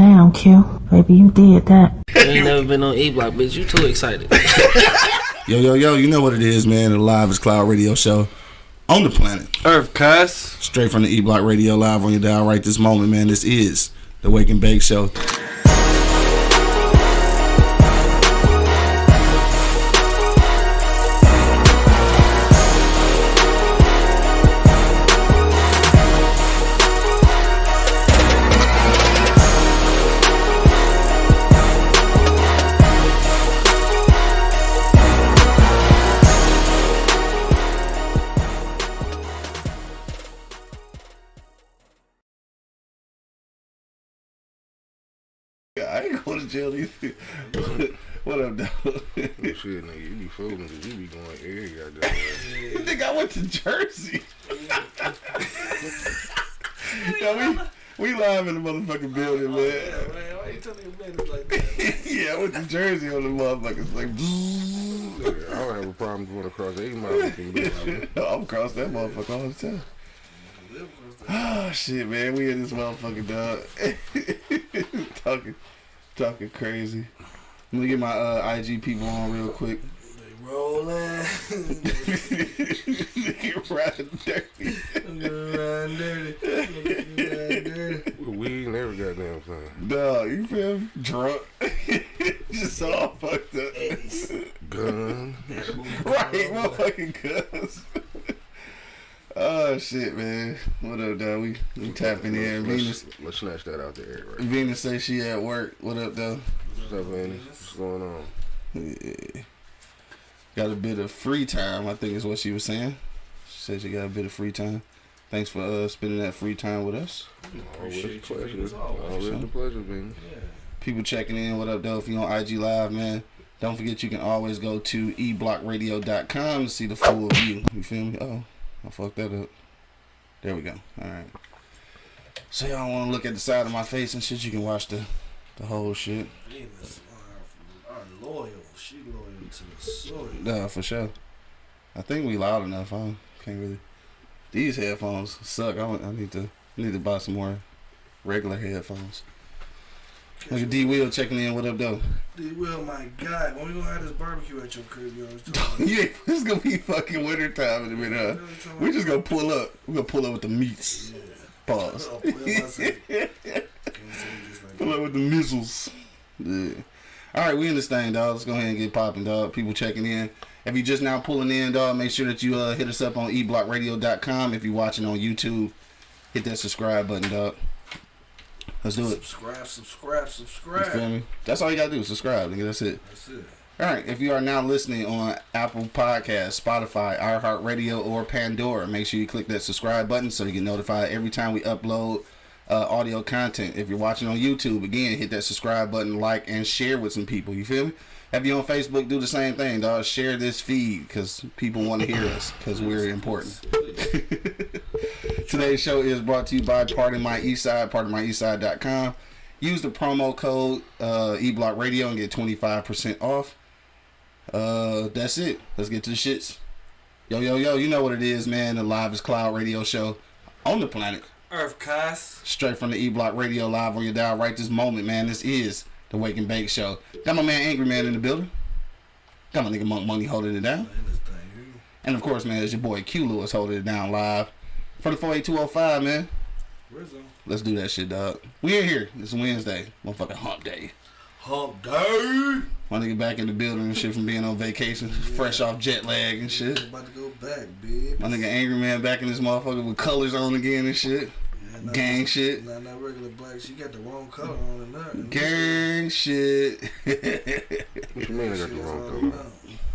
Damn, Q. Baby, you did that. You ain't never been on E-Block, bitch. You too excited. Yo, you know what it is, man. The Live is Cloud radio show on the planet Earth, cuss. Straight from the E-Block Radio, live on your dial right this moment, man. This is the Wake and Bake Show. I ain't going to jail either. What up, dog? Shit, nigga, you be fooling because you be going every goddamn way. Nigga, I went to Jersey. Yo, we live in the motherfucking building, man. Man, why you telling your business like that? Yeah, I went to Jersey on the motherfuckers. Like, Nigga, I don't have a problem going across 8 miles. I'm across that motherfucker all the time. Oh, shit, man. We in this motherfucking dog. Talking crazy. Let me get my IG people on real quick. They rolling. Get riding dirty. Riding dirty. We ain't never goddamn thing. Dog, you feel me? Drunk. Just all fucked up. Gun. Right, motherfucking guns. Oh shit, man. What up, dog? We tapping in. Venus. Let's snatch that out the air, right? Venus say she at work. What up, though? What's up, Andy? What's going on? Yeah. Got a bit of free time, I think is what she was saying. She said she got a bit of free time. Thanks for spending that free time with us. Always a pleasure. Always a pleasure, Venus. Yeah. People checking in. What up, though? If you're on IG Live, man, don't forget you can always go to eblockradio.com to see the full view. You feel me? Oh, I fucked that up. There we go. All right. So y'all want to look at the side of my face and shit, you can watch the whole shit. Venus are loyal. She loyal to the soil. Nah, for sure. I think we loud enough. I can't really. These headphones suck. I need to buy some more regular headphones. Look at D Will checking in. What up, though? D Will, my guy. When we gonna have this barbecue at your crib, you always Yeah, it's gonna be fucking winter time in a minute. We just gonna pull up. We gonna pull up with the meats. Yeah. Pause. I'll pull Pull up with the missiles. Yeah. All right, we in this thing, dog. Let's go ahead and get popping, dog. People checking in. If you just now pulling in, dog, make sure that you hit us up on eblockradio.com. If you're watching on YouTube, hit that subscribe button, dog. Let's do it. Subscribe. You feel me? That's all you gotta do. Subscribe, nigga. That's it. That's it. All right. If you are now listening on Apple Podcasts, Spotify, iHeartRadio, or Pandora, make sure you click that subscribe button so you get notified every time we upload audio content. If you're watching on YouTube, again, hit that subscribe button, like, and share with some people. You feel me? If you're on Facebook, do the same thing, dog. Share this feed because people want to hear us because we're important. Today's show is brought to you by Part of My Eastside, partofmyeastside.com. Use the promo code eblockradio and get 25% off. That's it. Let's get to the shits. Yo, you know what it is, man. The Live is Cloud radio show on the planet Earth, cuss. Straight from the E-Block Radio, live on your dial right this moment, man. This is the Wake and Bake Show. Got my man Angry Man in the building. Got my nigga Monk Money holding it down. And of course, man, it's your boy Q Lewis holding it down live for the 48205, man. Let's do that shit, dog. We in here. It's Wednesday. Motherfucking hump day. Hump day. My nigga back in the building and shit from being on vacation. Fresh off jet lag and shit. About to go back, bitch. My nigga Angry Man back in this motherfucker with colors on again and shit. Yeah, gang shit. Not regular black. She got the wrong color on and that. Gang shit. What you mean I got the wrong color?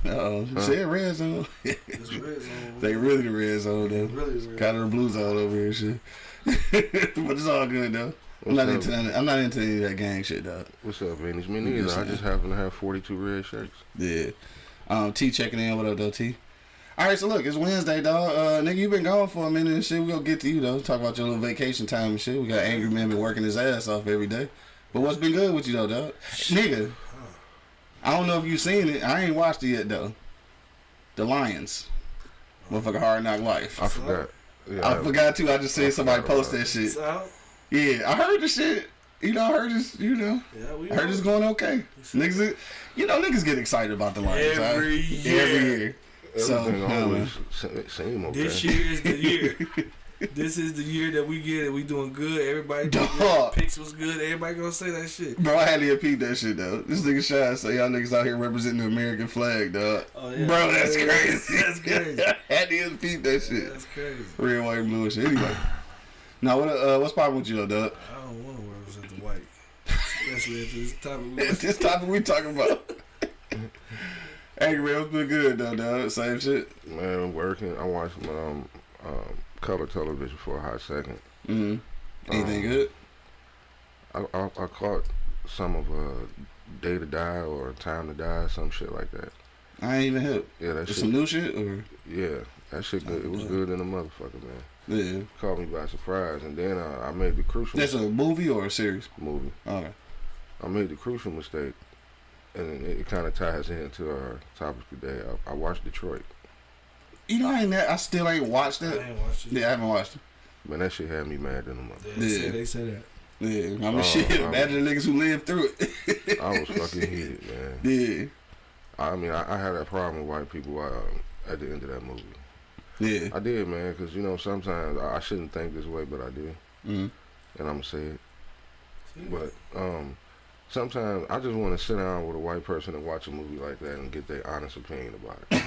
Uh-oh. You said red zone. It's red zone. They really the red zone, though. Really red. Got her blue zone over here and shit. But it's all good, though. I'm not into any of that gang shit, dog. What's up, Venus? Me neither. I just happen to have 42 red shirts. Yeah. T checking in. What up, though, T? All right, so look, it's Wednesday, dog. Nigga, you been gone for a minute and shit. We gonna get to you, though. Talk about your little vacation time and shit. We got Angry Man been working his ass off every day. But what's been good with you, though, dog? Nigga, I don't know if you seen it. I ain't watched it yet, though. The Lions. Motherfucker Hard Knock Life. I forgot. Yeah, I forgot, too. I just seen somebody post that shit. It's out? Yeah, I heard the shit. You know, I heard it's, you know, Yeah, we I heard it's going okay. Niggas, you know, niggas get excited about the Lions. Every year. Every year. So, Everything always seem okay. This year is the year. This is the year that we get it. We doing good. Everybody Dog. picks was good. Everybody gonna say that shit. Bro, I had to repeat that shit, though. This nigga Shy say y'all niggas out here representing the American flag, dog. Oh, yeah. Bro, that's crazy. That's crazy. I had to repeat that shit. That's crazy. Red, white, and blue and shit. Anyway. Now, what's poppin' with you, though, dog? I don't want to represent the white. Especially at this topic. This topic we talking about. Angry Man, what's been good, though, dog? Same shit. Man, I'm working. I watched color television for a hot second. Anything good? I caught some of Day to Die or Time to Die, some shit like that. I ain't even hip. Yeah, that Is shit. some new shit, or? Yeah, that shit good. It was good in a motherfucker, man. Yeah. Caught me by surprise, and then I made the crucial That's a movie or a series? movie. Okay. I made the crucial mistake, and it kind of ties into our topic today. I watched Detroit. You know, I still ain't watched I it. ain't watched it. Yeah, I haven't watched it. Man, that shit had me mad in the mother. Yeah, they say that. Yeah, I mean, shit. Imagine the niggas who lived through it. I was fucking heated, man. Yeah. I mean, I had that problem with white people at the end of that movie. Yeah. I did, man, because, you know, sometimes I shouldn't think this way, but I do. Mm-hmm. And I'm going to say it. But sometimes I just want to sit down with a white person and watch a movie like that and get their honest opinion about it.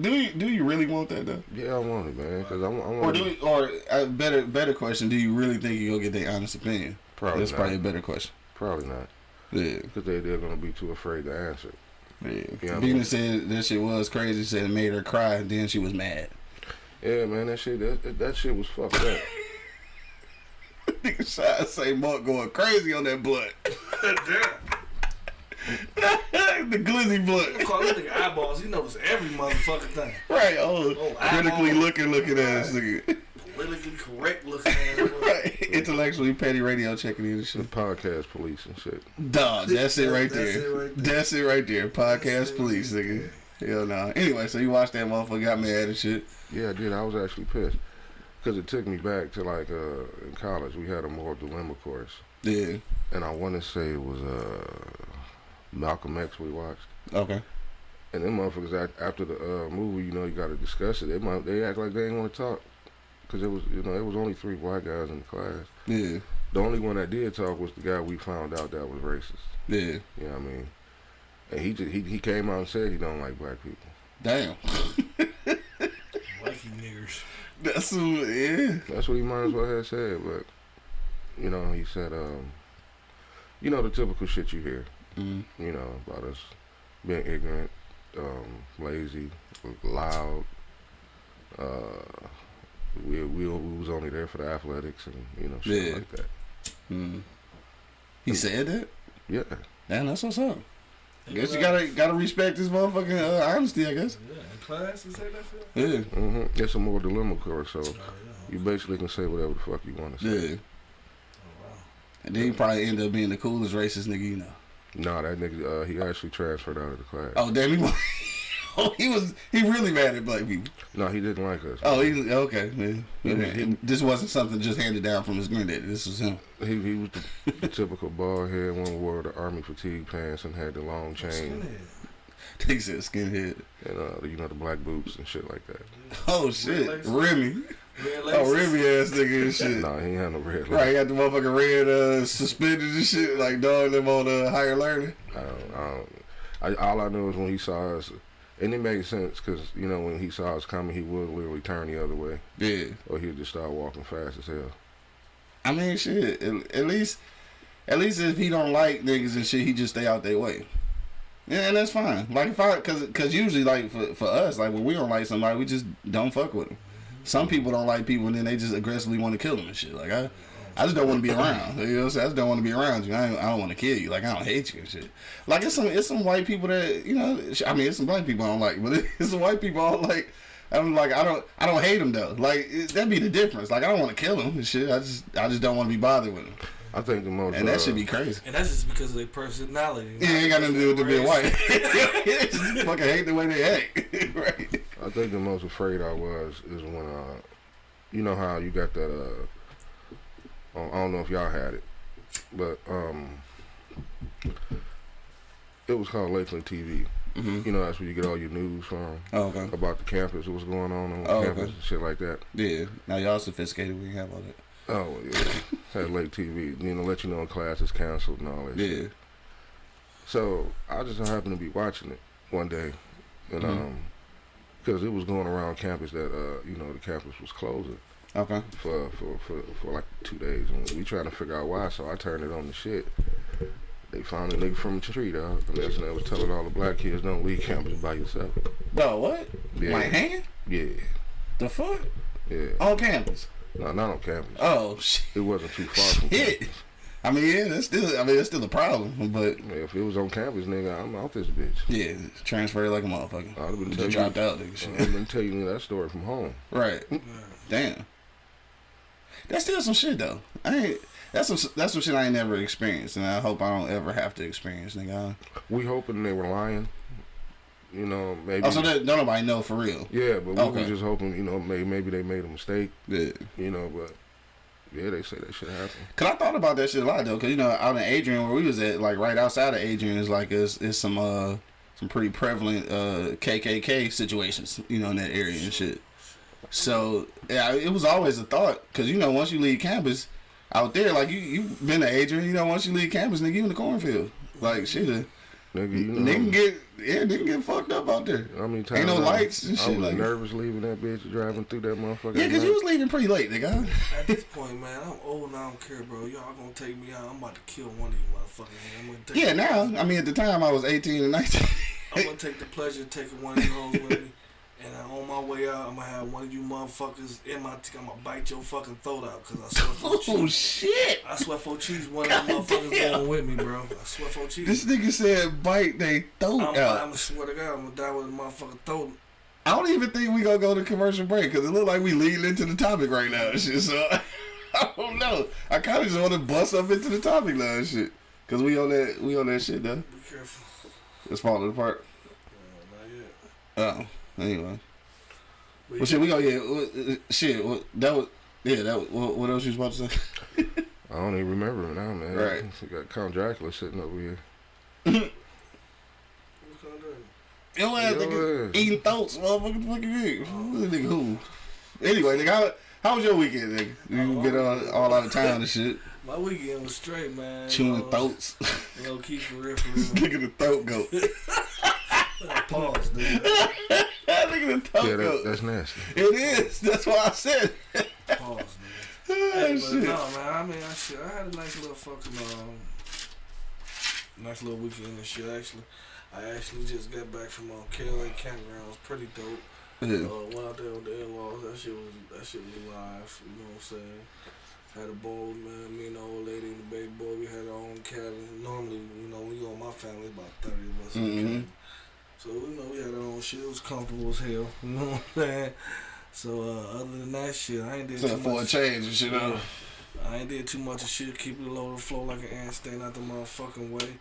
do you really want that though? Yeah, I want it, man. Cause I want. Or a better question: do you really think you gonna get their honest opinion? Probably That's not. probably a better question. Probably not. Yeah, Because they're gonna be too afraid to answer. yeah. You know what I Bina mean? said that shit was crazy. Said it made her cry, and then she was mad. Yeah, man, that shit was fucked up. Nigga Shy say Mark going crazy on that blood. The glizzy blood. Call this nigga eyeballs. He knows every motherfucking thing. Right. Critically eyeballs. looking ass nigga. Politically correct looking. Right. Intellectually petty radio checking in and The shit. podcast police and shit. Dog, that's it right That's there. it right there. That's it right there. Podcast That's it police, right nigga. Hell no. Anyway, so you watched that motherfucker, got mad and shit. Yeah, I did. I was actually pissed. Because it took me back to, like, in college, we had a moral dilemma course. Yeah. And I want to say it was Malcolm X we watched. Okay. And them motherfuckers, after the movie, you know, you got to discuss it. They act like they ain't want to talk. Because it was, you know, it was only 3 white guys in the class. Yeah. The only one that did talk was the guy we found out that was racist. Yeah. You know what I mean? And he came out and said he don't like black people. Damn. Like you niggers. That's yeah. That's what he might as well have said. But, you know, he said, you know, the typical shit you hear. Mm. You know, about us being ignorant, lazy, loud. We was only there for the athletics and, you know, shit like that. Mm. He said that? Yeah. Damn, that's what's up. Guess you gotta respect his motherfucking honesty, I guess. Yeah, in class you say that shit? Yeah. Mm-hmm. It's a more dilemma course, so Oh, yeah. you basically can say whatever the fuck you want to say. Yeah. Oh, wow. And then he probably end up being the coolest racist nigga you know. Nah, that nigga, he actually transferred out of the class. Oh damn, he really mad at black people. No, he didn't like us. Oh, he okay. Man. He- This wasn't something just handed down from his granddaddy. This was him. He was the typical bald head, one who wore the army fatigue pants and had the long chain Skinhead. He said skinhead. and you know, the black boots and shit like that. Oh shit, laces. Remy. Red Oh, laces. Remy ass nigga and shit. Nah, he ain't had no red Right, he light. got the motherfucking red suspenders and shit, like dog them on higher learning. All I know is when he saw us, and it made sense because, you know, when he saw us coming, he would literally turn the other way, Yeah. or he'd just start walking fast as hell. I mean, shit. At least if he don't like niggas and shit, he just stay out their way. Yeah, and that's fine. Like cause usually like for us, like when we don't like somebody, we just don't fuck with them. Some people don't like people and then they just aggressively want to kill them and shit. Like I just don't want to be around. You know what I'm saying? I just don't want to be around you. I don't want to kill you. Like I don't hate you and shit. Like it's some white people that, you know, I mean it's some black people I don't like, but it's some white people I don't like. I'm like I don't hate them though. Like that'd be the difference. Like I don't want to kill them and shit. I just don't want to be bothered with them. I think the most And that should be crazy. And that's just because of their personality. Yeah, it ain't got nothing to do with them being white. Just fucking hate the way they act. Right. I think the most afraid I was is when you know how you got that I don't know if y'all had it, but it was called Lakeland TV. Mm-hmm. You know, that's where you get all your news from. Oh, okay. About the campus, what's going on campus and shit like that. Yeah. Now y'all sophisticated. We have all that. Oh yeah. Had Lake TV. You know, let you know when class is canceled and all that. Yeah. Shit. So I just happened to be watching it one day, and because it was going around campus that you know, the campus was closing. Okay. For like 2 days, and we trying to figure out why. So I turned it on the shit. They found a nigga from a tree, dog. And that's when they was telling all the black kids, don't leave campus by yourself. Bro, what? Yeah. My hand? Yeah. The fuck? Yeah. On campus? No, not on campus. Oh shit. It wasn't too far from Shit. campus. I mean, yeah, that's still a problem, but Yeah, if it was on campus, nigga, I'm out this bitch. yeah, transferred like a motherfucker. I'd have been Just telling dropped out, nigga. Shit. I've been telling you that story from home. Right. Damn. That's still some shit though. That's some shit I ain't never experienced, and I hope I don't ever have to experience, nigga. We hoping they were lying. You know, maybe. Oh, so don't nobody know for real? Yeah, but we Okay. were just hoping, you know, maybe they made a mistake. Yeah. You know, but yeah, they say that shit happened. Cause I thought about that shit a lot though, cause you know out in Adrian where we was at, like right outside of Adrian, is like is some pretty prevalent KKK situations, you know, in that area and shit. So yeah, it was always a thought, cause you know once you leave campus out there, like you been to Adrian, you know once you leave campus, nigga, you in the cornfield, like shit, Nigga, you know, nigga get fucked up out there. How many times Ain't no lights and I shit was like. nervous leaving that bitch, driving through that motherfucker. Yeah, cause you was leaving pretty late, nigga. At this point, man, I'm old and I don't care, bro. Y'all gonna take me out. I'm about to kill one of you motherfuckers. I'm gonna take Yeah, now I mean at the time I was 18 and 19. I'm gonna take the pleasure of taking one of you hoes with me. And on my way out, I'm gonna have one of you motherfuckers in my teeth. I'm gonna bite your fucking throat out, cause I swear for Oh cheese. shit! I swear for cheese, one of them motherfuckers going with me, bro. I swear for cheese. This nigga said bite they throat I'm out. gonna swear to God, I'm gonna die with a motherfucking throat. I don't even think we gonna go to commercial break because it look like we leading into the topic right now and shit. So I don't know. I kind of just want to bust up into the topic now and shit because we on that shit though. Be careful. It's falling apart. Not yet. Oh, anyway. But Well, shit, we go. Shit, that was. What else you was about to say? I don't even remember it now, man. Right. We got Count Dracula sitting over here. what's gonna do? Yo, ass nigga eating throats, motherfucking fucking nigga. Nigga who? Anyway, nigga, how was your weekend, nigga? You been all out of town and shit. My weekend was straight, man. Chewing throats. Low key for real. Nigga the throat goat. Pause, dude. Nigga the throat Yeah, goat. that's nasty. It is. That's why I said it. Pause, nigga. Hey, but Shit. no, man. I mean, I had a nice little fucking nice little weekend and shit. Actually, I actually just got back from KLA campground. It was pretty dope. Yeah. Went out there with the in-laws. That shit was live. You know what I'm saying? Had a bowl, man. Me and the old lady and the baby boy. We had our own cabin. Normally, you know, we go with my family, about 30 of us in the cabin. So, you know, we had our own shit. It was comfortable as hell. You know what I'm saying? So, other than that shit, I ain't did So too for a much. change and shit. Yeah. I ain't did too much of shit. Keep it low to the flow like an ant, staying out the motherfucking way.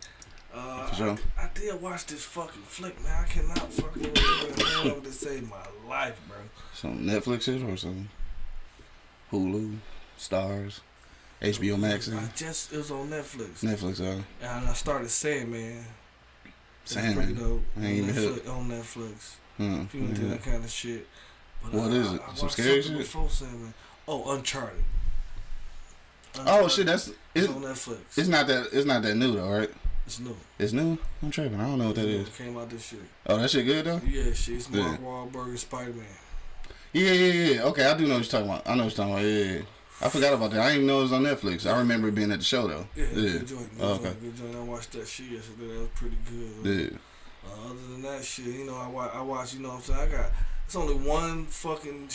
For sure. I did watch this fucking flick, man. I cannot fucking remember what to say my life, bro. Some Netflix shit or some Hulu, Stars, HBO Max. It was on Netflix. Netflix, And I started saying, man. Sandman. Dope. I ain't even hit. On Netflix. Hmm. If you into that kind of shit. But What is it? I Some watched scary something shit? Before Sandman. Oh, Uncharted. Oh shit, It's it's on Netflix. it's not that new though, right? It's new. It's new. I'm tripping. I don't know what that is. It came out this year. Oh, that shit good though. Yeah, shit. It's Mark Yeah. Wahlberg and Spider-Man. Yeah. Okay, I do know what you're talking about. I know what you're talking about. Yeah. I forgot about that. I didn't even know it was on Netflix. I remember it being at the show though. Yeah, good joint. Good Oh, joint. okay. Good joint. I watched that shit yesterday. That was pretty good. Yeah. Other than that shit, you know, I watch. You know what I'm saying? It's only one fucking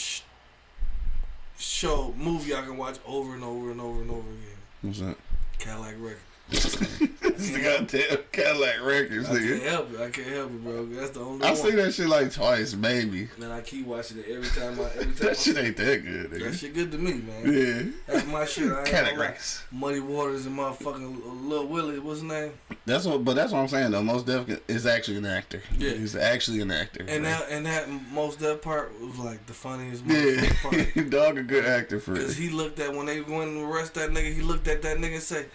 movie I can watch over and over and over and over again. What's that? Cadillac Records. This the goddamn Cadillac Records, I can't nigga. help it. I can't help it, bro. That's the only I one. see that shit like twice, maybe. Man, I keep watching it every time. That shit ain't that good, That nigga. shit good to me, man. Yeah. That's my shit. I ain't Cadillac gonna lie. Records. Muddy Waters and motherfucking Lil Willie. What's his name? That's what I'm saying though. Most Def is actually an actor. Yeah. He's actually an actor. And bro. that Most Def part was like the funniest motherfucking part. Yeah. Dog a good actor for Cause it. he looked at when they went and arrest that nigga. He looked at that nigga and say,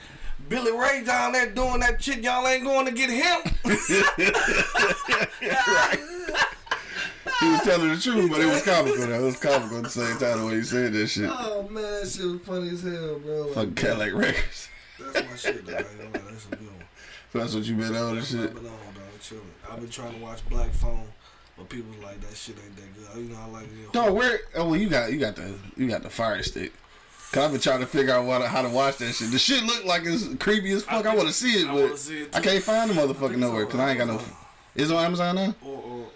Billy Ray down there doing that shit. Y'all ain't going to get him. Right. He was telling the truth, but it was comical though. It was comical at the same time the way he said that shit. Oh man, that shit was funny as hell, bro. Like, Fucking Cadillac Records. That's my shit, though. That's a good one. So that's what you been on and shit? I've been on, dog. Chilling. I've been trying to watch Black Phone, but people like that shit ain't that good. You know, I like it. Dog, where? Oh, well, you got the Fire Stick. Cause I've been trying to figure out how to watch that shit. The shit look like it's creepy as fuck. I want to see it, but I can't find the motherfucking nowhere. Cause I ain't got no. Is it on Amazon now? Or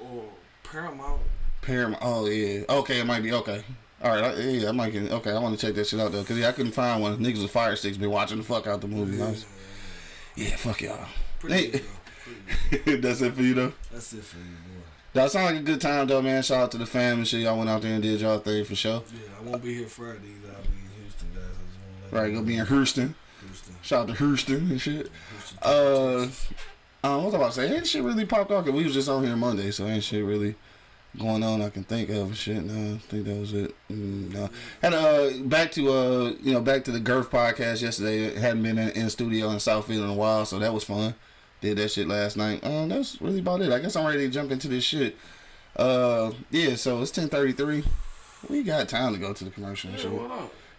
Paramount. Paramount. Oh yeah. Okay, it might be okay. All right. I might get. Okay, I want to check that shit out though. Cause I couldn't find one. Niggas with Fire Sticks been watching the fuck out the movie. Yeah, fuck y'all. Pretty good, though. That's it for you though. That's it for you, boy. That sound like a good time though, man. Shout out to the fam and shit. Y'all went out there and did y'all thing for sure. Yeah, I won't be here Friday either. I'll be in Houston, guys. I just want to Right, gonna be in Houston. Shout out to Houston and shit. Houston, what was I about to say? Ain't shit really popped off. Cause we was just on here Monday, so ain't shit really going on I can think of and shit. No, I think that was it. No. And back to the Girth podcast yesterday. It hadn't been in studio in Southfield in a while, so that was fun. Did that shit last night. That's really about it. I guess I'm ready to jump into this shit. Yeah, so it's 10:33. We got time to go to the commercial and shit.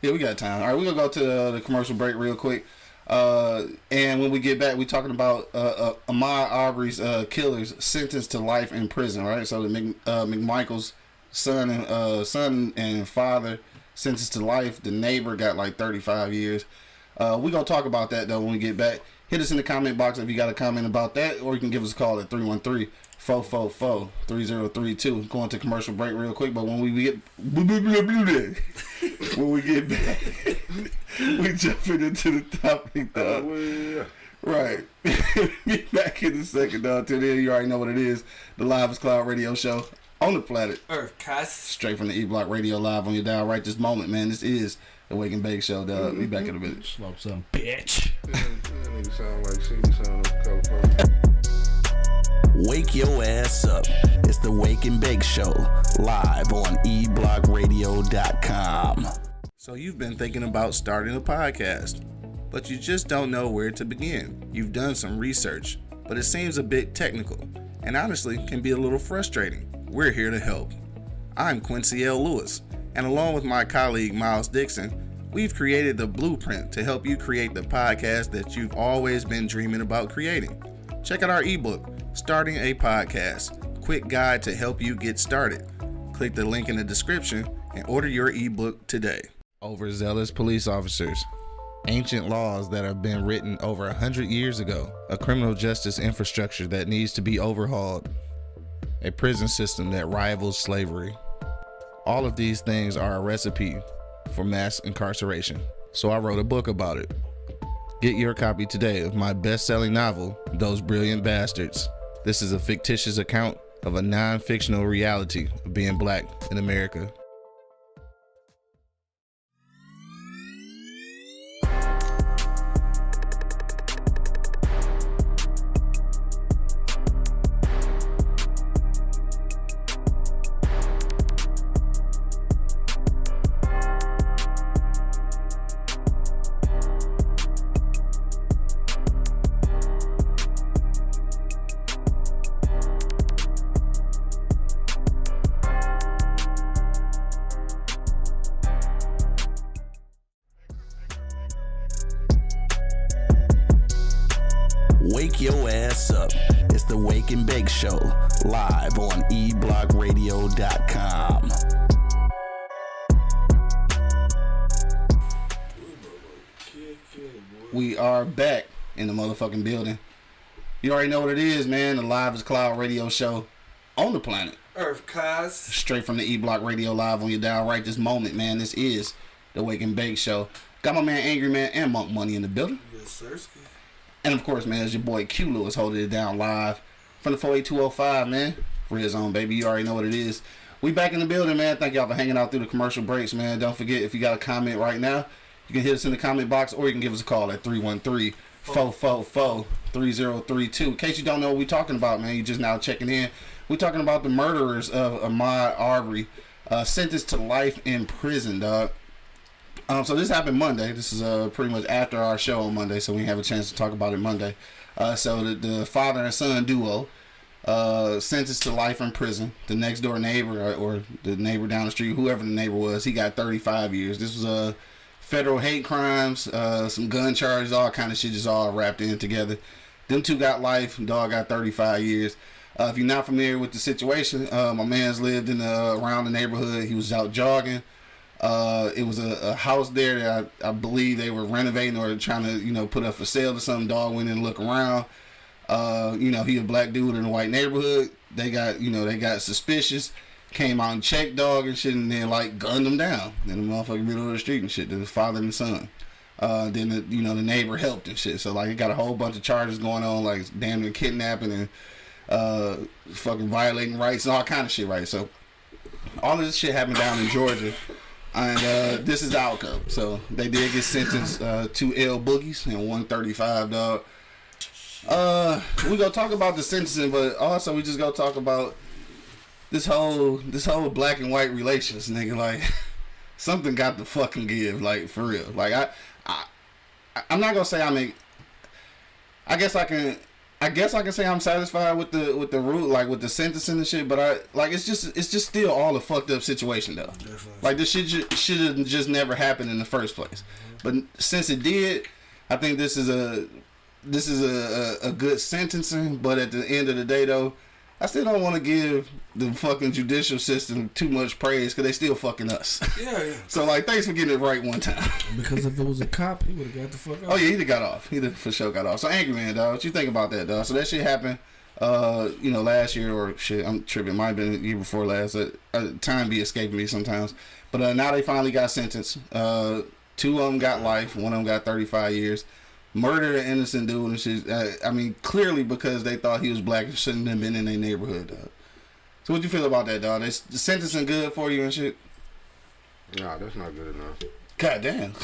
Yeah, we got time. All right, we're gonna go to the commercial break real quick. And when we get back, we're talking about Ahmaud Arbery's killers sentenced to life in prison, right? So the McMichael's son and father sentenced to life. The neighbor got like 35 years. We're going to talk about that, though, when we get back. Hit us in the comment box if you got a comment about that, or you can give us a call at 313-444-3032. Going to commercial break real quick, but when we get back, we jumping into the topic, dog. Right. Be back in a second, dog. Till then, you already know what it is. The Live Cloud Radio Show on the planet Earth, cuss. Straight from the E-Block Radio Live on your dial right this moment, man. This is the Wake and Bake Show, dog. Be back in a minute. Smoke some bitch. Sound like CD sound of cover. Wake your ass up. It's the Wake and Bake Show, live on eblockradio.com. So you've been thinking about starting a podcast, but you just don't know where to begin. You've done some research, but it seems a bit technical, and honestly can be a little frustrating. We're here to help. I'm Quincy L. Lewis, and along with my colleague Miles Dixon, we've created the blueprint to help you create the podcast that you've always been dreaming about creating. Check out our ebook, Starting a Podcast, quick guide to help you get started. Click the link in the description and order your ebook today. Overzealous police officers, ancient laws that have been written over 100 years ago, a criminal justice infrastructure that needs to be overhauled, a prison system that rivals slavery. All of these things are a recipe for mass incarceration. So I wrote a book about it. Get your copy today of my best-selling novel, Those Brilliant Bastards. This is a fictitious account of a non-fictional reality of being black in America. Wake your ass up. It's the Wake and Bake Show, live on eblockradio.com. We are back in the motherfucking building. You already know what it is, man. The Live Cloud Radio Show on the planet. Earth, cuss. Straight from the E-Block Radio Live on your dial right this moment, man. This is the Wake and Bake Show. Got my man Angry Man and Monk Money in the building. Yes, sir. And of course, man, it's your boy Q Lewis holding it down live from the 48205, man. Red Zone, baby. You already know what it is. We back in the building, man. Thank y'all for hanging out through the commercial breaks, man. Don't forget, if you got a comment right now, you can hit us in the comment box, or you can give us a call at 313-444-3032. In case you don't know what we're talking about, man, you just now checking in. We're talking about the murderers of Ahmaud Arbery, sentenced to life in prison, dog. So this happened Monday. This is pretty much after our show on Monday, so we have a chance to talk about it Monday. So the father and son duo sentenced to life in prison. The next door neighbor or the neighbor down the street, whoever the neighbor was, he got 35 years. This was federal hate crimes, some gun charges, all kind of shit just all wrapped in together. Them two got life. Dog got 35 years. If you're not familiar with the situation, my man's lived in around the neighborhood. He was out jogging. It was a house there that I believe they were renovating or trying to, put up for sale or something. Dog went in and looked around. He a black dude in a white neighborhood. They got suspicious. Came out and checked dog and shit, and then gunned him down in the motherfucking middle of the street and shit. The father and son. Then the neighbor helped and shit. So it got a whole bunch of charges going on, like damn near kidnapping and fucking violating rights and all kind of shit, right? So all of this shit happened down in Georgia. And this is the outcome. So they did get sentenced 2 L boogies and 135, dog. We gonna talk about the sentencing, but also we just gonna talk about this whole black and white relations, nigga. Something got to fucking give, for real. I'm not gonna say I guess I can say I'm satisfied with the rule, with the sentencing and shit, but it's just still all a fucked up situation though. Definitely. This shit should have just never happened in the first place. But since it did, I think this is a good sentencing. But at the end of the day though, I still don't want to give the fucking judicial system too much praise because they still fucking us. Yeah. So thanks for getting it right one time. Because if it was a cop, he would have got the fuck off. Oh yeah, he'd got off. He'd for sure got off. So Angry Man, dog, what you think about that, dog? So that shit happened, last year or shit. I'm tripping. Might have been the year before last. Time be escaping me sometimes. But now they finally got sentenced. 2 of them got life. 1 of them got 35 years. Murdered an innocent dude and shit. Clearly because they thought he was black and shouldn't have been in their neighborhood, dog. So what you feel about that, dog? Is the sentencing good for you and shit? Nah, that's not good enough. God damn.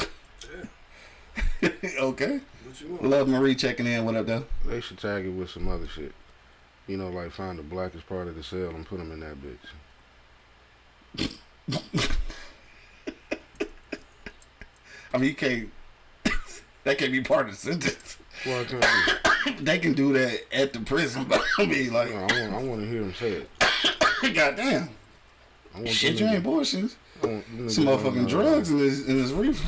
Yeah. Okay. What you want? Love Marie checking in. What up, though? They should tag it with some other shit. Find the blackest part of the cell and put them in that bitch. You can't. That can't be part of the sentence. Well, I can't do. They can do that at the prison, but I want to hear them say it. Goddamn. Shit, you ain't bullshit. Some motherfucking drugs in this reefer.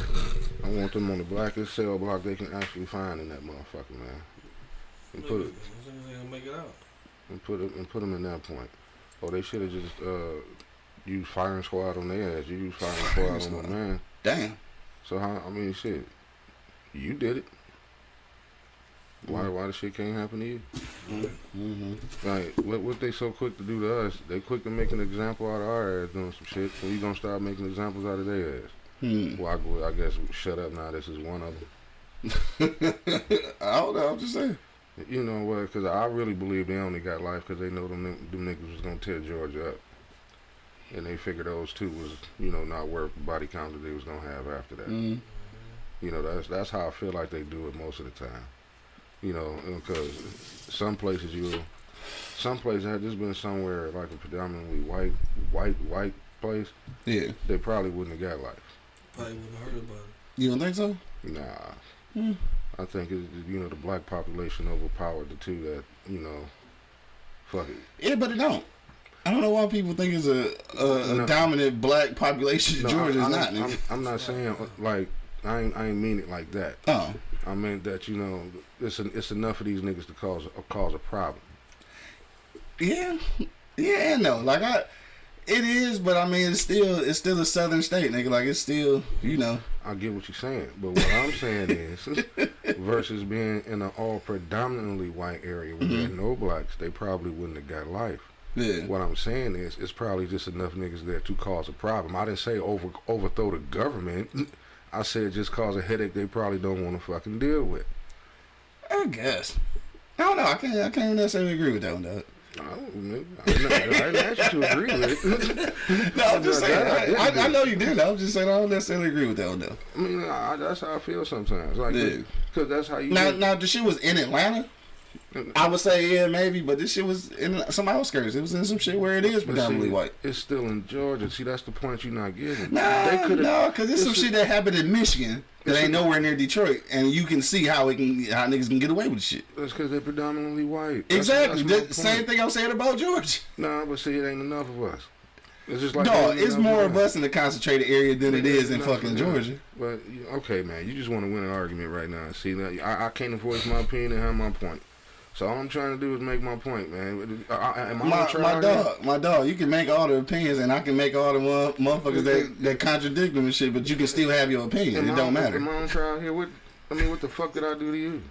I want them on the blackest cell block they can actually find in that motherfucker, man. And put it. Make it out. And put them in that point. Oh, they should have just used firing squad on their ass. You used firing squad on my man. Damn. So shit. You did it. Why the shit can't happen to you? Mm-hmm. What they so quick to do to us? They quick to make an example out of our ass doing some shit. So you gonna start making examples out of their ass? Well, I guess shut up now. This is one of them. I don't know. I'm just saying. You know what? Because I really believe they only got life because they know them niggas was gonna tear Georgia up, and they figured those two was not worth the body count that they was gonna have after that. Mm. That's how I feel like they do it most of the time. Because some places had this been somewhere like a predominantly white place, yeah, they probably wouldn't have got life. Probably wouldn't have heard about it. You don't think so? Nah. I think it's, the black population overpowered the two that, fuck it. Yeah, but it don't. I don't know why people think it's a dominant black population. No, Georgia is not. I'm not saying I ain't mean it like that. Oh, I meant that it's enough of these niggas to cause a problem. Yeah, no, it is, but it's still a southern state, nigga. It's still, I get what you're saying, but what I'm saying is, versus being in an all predominantly white area where there are no blacks, they probably wouldn't have got life. Yeah. What I'm saying is, it's probably just enough niggas there to cause a problem. I didn't say overthrow the government. I said just cause a headache they probably don't want to fucking deal with. I guess. I don't know. I can't necessarily agree with that one, dog. I didn't ask you to agree with it. No, I'm just saying. I know you did. I'm just saying I don't necessarily agree with that one, though. That's how I feel sometimes. Because that's how you... Now, the shit was in Atlanta? I would say yeah, maybe, but this shit was in some outskirts. It was in some shit where it is predominantly white. It's still in Georgia. See, that's the point you're not getting. No, because it's some shit that happened in Michigan that ain't nowhere near Detroit, and you can see how niggas can get away with shit. That's because they're predominantly white. Exactly. That's same thing I'm saying about Georgia. Nah, but see, it ain't enough of us. It's just like it's more of us in the concentrated area than it is in fucking Georgia. But okay, man, you just want to win an argument right now. See, I can't voice my opinion and have my point. So all I'm trying to do is make my point, man. My dog, you can make all the opinions, and I can make all the motherfuckers that contradict them and shit, but you can still have your opinion. It don't matter. Am I on trial here? What the fuck did I do to you?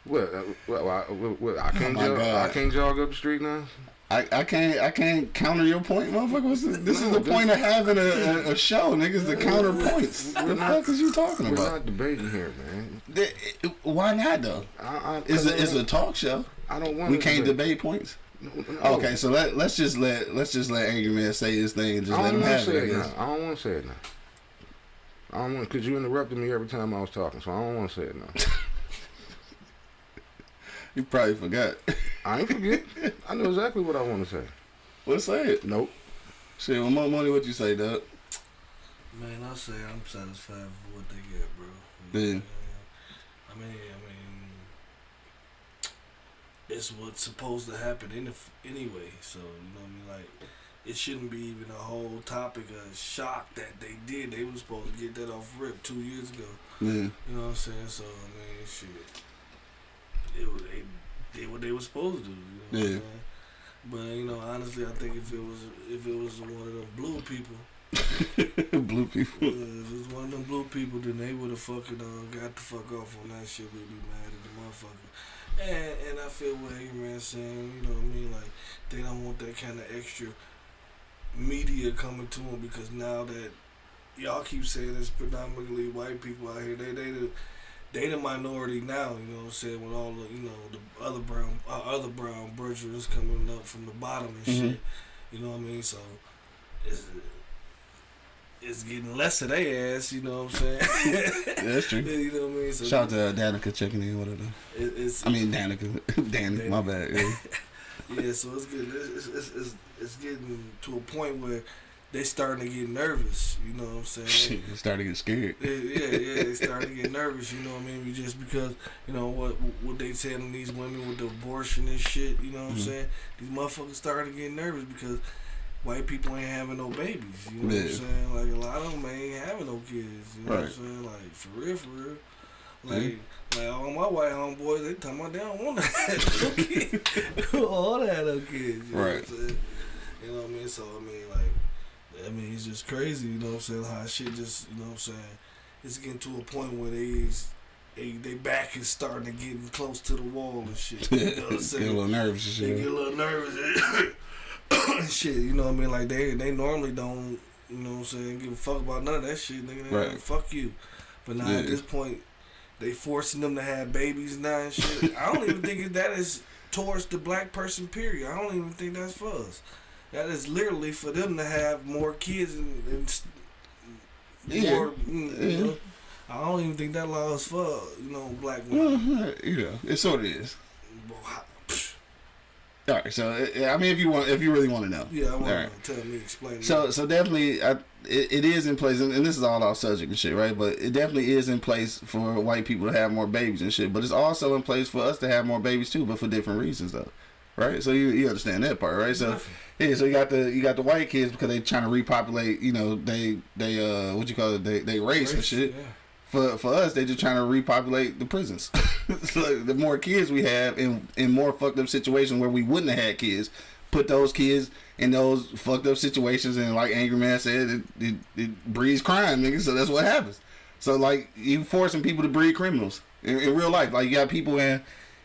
What? I can't jog up the street now. I can't counter your point, motherfucker. This is the point of having a show, niggas. The counter points. What the fuck is you talking about? We're not debating here, man. Why not though? It's a talk show. I don't want. We can't debate points. No. Okay, so let's just let Angry Man say his thing and just let him have it. I don't want to say it now. I don't want because you interrupted me every time I was talking, so I don't want to say it now. You probably forgot. I ain't forget. I know exactly what I want to say. Well, say it. Nope. Shit, well, more money, what you say, Doug? Man, I say I'm satisfied with what they get, bro. Yeah. I mean, it's what's supposed to happen anyway. So, you know what I mean? Like, it shouldn't be even a whole topic of shock that they did. They were supposed to get that off rip 2 years ago. Yeah. You know what I'm saying? So, I mean, shit. They did what they were supposed to do. You know what I'm saying? But, you know, honestly, I think if it was one of them blue people. Blue people. If it was one of them blue people, then they would have fucking got the fuck off on that shit. We'd be mad at the motherfucker. And I feel what Angry saying, you know what I mean? Like, they don't want that kind of extra media coming to them because now that y'all keep saying it's predominantly white people out here, they the minority now, you know what I'm saying, with all the, you know, the other brown burgeons coming up from the bottom and shit. You know what I mean? So it's getting less of their ass, you know what I'm saying? Yeah, that's true. You know what I mean? So shout out to Danica checking in, whatever. Danica. Danny, my bad. Yeah. Yeah, so it's getting it's getting to a point where they starting to get nervous, you know what I'm saying? Shit, they starting to get scared. Yeah, they starting to get nervous, you know what I mean? Just because, you know, what they telling these women with the abortion and shit, you know what I'm saying? These motherfuckers starting to get nervous because white people ain't having no babies, you know what I'm saying? Like, a lot of them ain't having no kids, you know what I'm saying? Like, for real. Like all my white homeboys, they talking about they don't want to have no kids. All that no kids, you know what I'm saying? You know what I mean? So, I mean, like, it's just crazy, you know what I'm saying, how shit just, you know what I'm saying, it's getting to a point where they back is starting to get close to the wall and shit, you know what I'm saying? Get a little nervous and shit. They get a little nervous and shit, you know what I mean, like they normally don't, you know what I'm saying, give a fuck about none of that shit, nigga, like, fuck you. But now at this point, they forcing them to have babies now and shit. I don't even think that is towards the black person, period. I don't even think that's for us. That is literally for them to have more kids and more, you know. I don't even think that law is for, you know, black women. You know, it sort of is. All right, so I mean, if you really want to know, I want to tell me, explain. So definitely, it is in place, and this is all our subject and shit, right? But it definitely is in place for white people to have more babies and shit. But it's also in place for us to have more babies too, but for different reasons though, right? So you understand that part, right? So so you got the white kids because they trying to repopulate, you know, they what you call it, they race and shit. Yeah. For us, they just trying to repopulate the prisons. So the more kids we have in more fucked up situations where we wouldn't have had kids, put those kids in those fucked up situations, and like Angry Man said, it breeds crime, nigga. So that's what happens. So like you forcing people to breed criminals in real life. Like you got people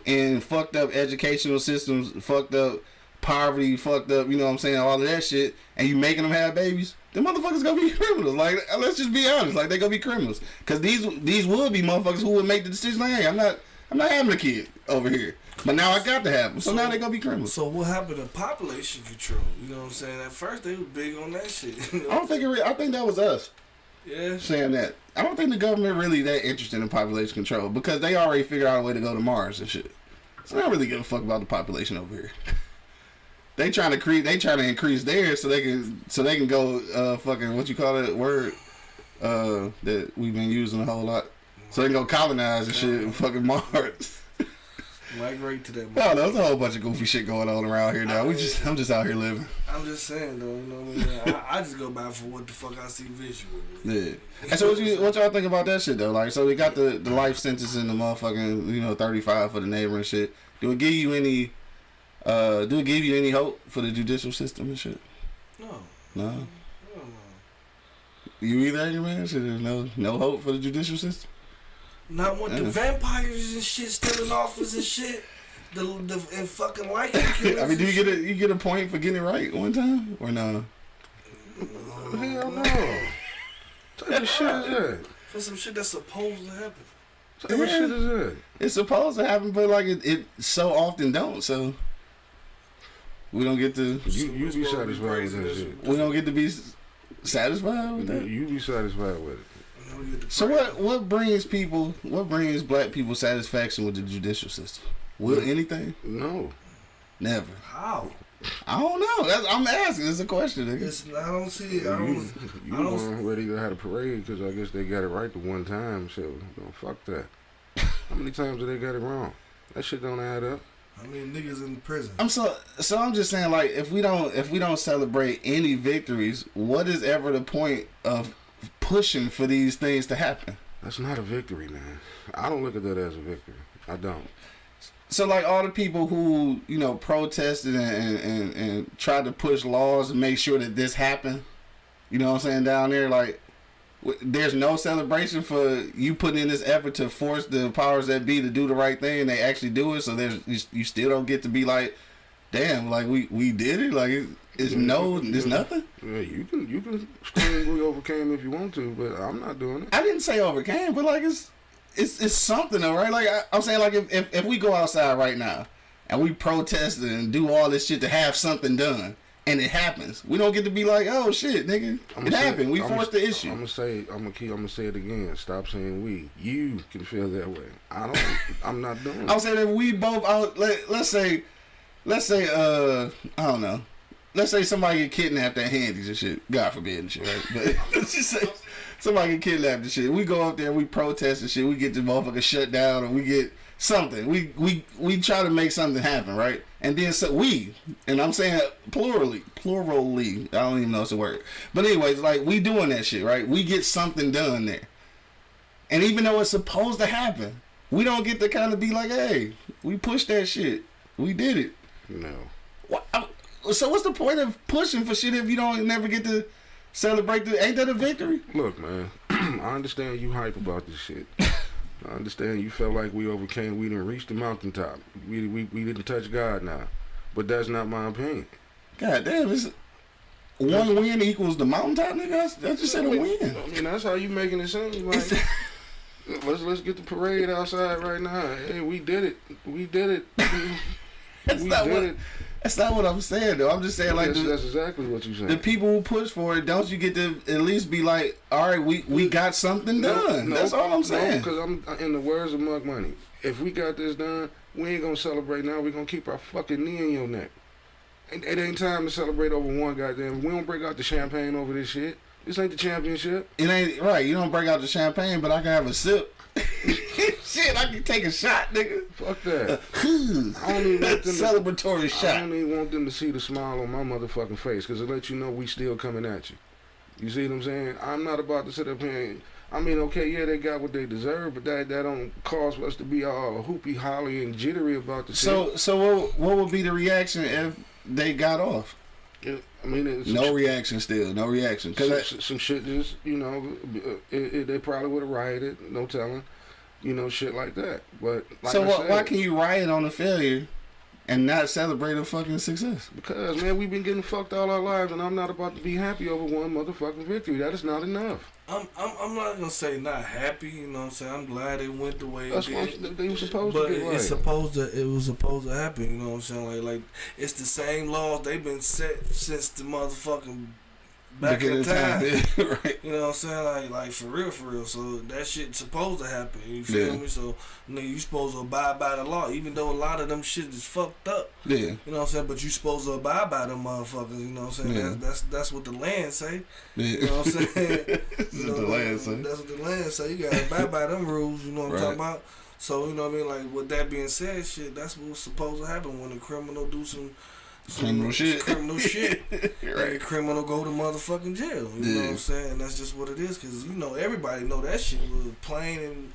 in fucked up educational systems, fucked up poverty, fucked up, you know what I'm saying, all of that shit, and you making them have babies. The motherfuckers gonna be criminals. Like, let's just be honest. Like, they gonna be criminals. Cause these would be motherfuckers who would make the decision. Like, hey, I'm not having a kid over here. But now I got to have them. So now they gonna be criminals. So what happened to population control? You know what I'm saying? At first they were big on that shit. You know? I think that was us. Yeah. Saying that. I don't think the government really that interested in population control because they already figured out a way to go to Mars and shit. So they don't really give a fuck about the population over here. They trying to increase theirs so they can go fucking what you call that word that we've been using a whole lot. So they can go colonize and shit and fucking Mars. Migrate to that. Oh, there's a whole bunch of goofy shit going on around here now. I'm just out here living. I'm just saying though, you know what I mean? I just go back for what the fuck I see visually. Yeah. And so what y'all think about that shit though? Like, so we got the life sentence in the motherfucking 35 for the neighbor and shit. Do it give you any hope for the judicial system and shit? No. You either, man? Shit, there's no hope for the judicial system. Not with the vampires and shit still in office and shit. And fucking like it. I mean, do you get a point for getting it right one time or no? Hell no. What type of shit is that? For some shit that's supposed to happen. What type of shit is that? It's supposed to happen, but like it so often don't. So we don't get to. You be satisfied with that shit. We don't get to be satisfied with that. You be satisfied with it. So what brings black people satisfaction with the judicial system? Will anything? No. Never. How? I don't know. I'm asking. It's a question. Nigga. I don't see it. You weren't ready to have a parade because I guess they got it right the one time. So don't fuck that. How many times did they got it wrong? That shit don't add up. I mean, niggas in prison. I'm just saying, like, if we don't celebrate any victories, what is ever the point of pushing for these things to happen? That's not a victory, man. I don't look at that as a victory. I don't. So, like, all the people who, protested and tried to push laws to make sure that this happened, you know what I'm saying, down there, like, there's no celebration for you putting in this effort to force the powers that be to do the right thing, and they actually do it, so you still don't get to be like, damn, like, we did it? Like, it's nothing? Yeah, you can scream we overcame if you want to, but I'm not doing it. I didn't say overcame, but, like, it's something though, right? Like I'm saying, like if we go outside right now and we protest and do all this shit to have something done and it happens, we don't get to be like, oh shit, nigga, it happened. We forced the issue. I'm gonna say it again. Stop saying we. You can feel that way. I'm not doing it. I'm saying if we both out. Let's say, I don't know. Let's say somebody get kidnapped at Handy's and shit. God forbid and shit, right? But let's just say somebody get kidnapped and shit. We go up there, we protest and shit. We get the motherfucker shut down, or we get something. We try to make something happen, right? And then and I'm saying plurally. I don't even know it's a word. But anyways, like, we doing that shit, right? We get something done there. And even though it's supposed to happen, we don't get to kind of be like, hey, we pushed that shit. We did it. No. So what's the point of pushing for shit if you don't never get to celebrate ain't that a victory? Look, man, I understand you hype about this shit. I understand you felt like we overcame, we didn't reach the mountaintop. We didn't touch God now. But that's not my opinion. God damn, one win equals the mountaintop, nigga? I just said a win. I mean, that's how you making it seem. Like, let's get the parade outside right now. Hey, we did it. We did it. That's not what I'm saying, though. I'm just saying, like, that's exactly what you're saying. The people who push for it, don't you get to at least be like, all right, we got something done. That's all I'm saying. Because I'm in the words of Mug Money. If we got this done, we ain't gonna celebrate now. We're gonna keep our fucking knee in your neck. It ain't time to celebrate over one goddamn. We don't break out the champagne over this shit. This ain't the championship. It ain't right. You don't break out the champagne, but I can have a sip. Shit, I can take a shot, nigga. Fuck that. I don't even want them celebratory shot. I don't even want them to see the smile on my motherfucking face, because it lets you know we still coming at you. You see what I'm saying? I'm not about to sit up here and, I mean, okay, yeah, they got what they deserve, but that don't cause us to be all hoopy, holly, and jittery about the shit. So what would be the reaction if they got off? I mean, no reaction still. No reaction. Some shit just, they probably would have rioted, no telling, shit like that. But like why can you riot on a failure and not celebrate a fucking success? Because, man, we've been getting fucked all our lives, and I'm not about to be happy over one motherfucking victory. That is not enough. I'm not gonna say not happy. You know what I'm saying? I'm glad it went the way it did. They were supposed to get right. It was supposed to happen. You know what I'm saying? Like it's the same laws they've been set since the motherfucking back in time. Yeah, right. You know what I'm saying? Like for real. So that shit supposed to happen. You feel me? So you supposed to abide by the law, even though a lot of them shit is fucked up. Yeah. You know what I'm saying? But you supposed to abide by them motherfuckers. You know what I'm saying? Yeah. That's what the land say. Yeah. You know what I'm saying? That's what the land say. That's what the land say. You gotta abide by them rules. You know what I'm talking about? So you know what I mean? Like with that being said, shit, that's what's supposed to happen when a criminal do some criminal shit. Right. Criminal go to motherfucking jail. You know what I'm saying? And that's just what it is. Cause everybody know that shit was plain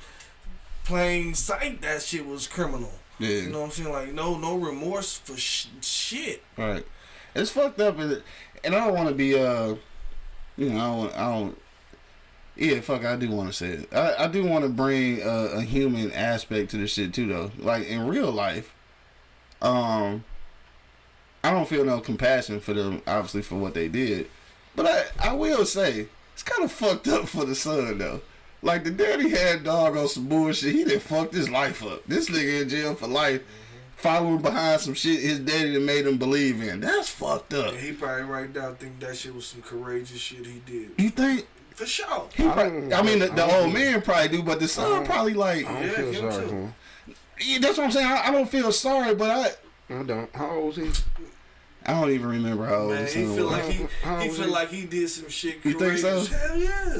sight. That shit was criminal. Yeah. You know what I'm saying? Like no remorse for shit. Right. It's fucked up, and I don't want to be I don't. Yeah, fuck. I do want to say it. I do want to bring a human aspect to this shit too, though. Like in real life, I don't feel no compassion for them, obviously, for what they did. But I will say, it's kind of fucked up for the son, though. Like, the daddy had dog on some bullshit. He done fucked his life up. This nigga in jail for life, following behind some shit his daddy done made him believe in. That's fucked up. Yeah, he probably right now think that shit was some courageous shit he did. You think? For sure. The old man probably do, but the son probably like... I don't feel sorry for him. Yeah, that's what I'm saying. I don't feel sorry, but I don't. How old is he? I don't even remember how old he son feel was. like he feel like he did some shit You think courageous. so? Hell yeah.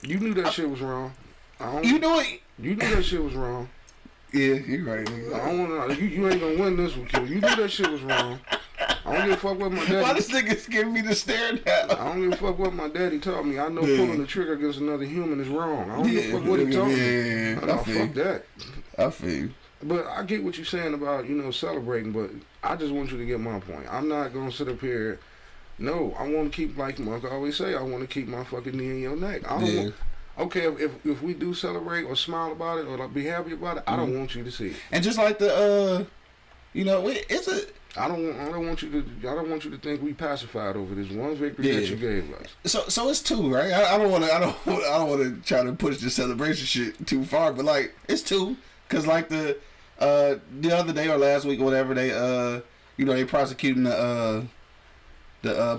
You knew that shit was wrong. You knew it? You knew that shit was wrong. Yeah, you're right. I don't want to. You ain't gonna win this one, kid. You knew that shit was wrong. I don't give a fuck what my daddy. Why this nigga's giving me the stare now? I don't give a fuck what my daddy taught me. I know pulling the trigger against another human is wrong. I don't give a fuck what he taught me. Yeah, fuck that. I feel you. But I get what you're saying about celebrating. But I just want you to get my point. I'm not gonna sit up here. No, I want to keep, like Mark always say, I want to keep my fucking knee in your neck. I don't want. Okay, if we do celebrate or smile about it or be happy about it, I don't want you to see it. And just like it's a. I don't want you to think we pacified over this one victory that you gave us. So it's two, right? I don't want to try to push the celebration shit too far, but like it's two, cause like the other day or last week or whatever they prosecuting the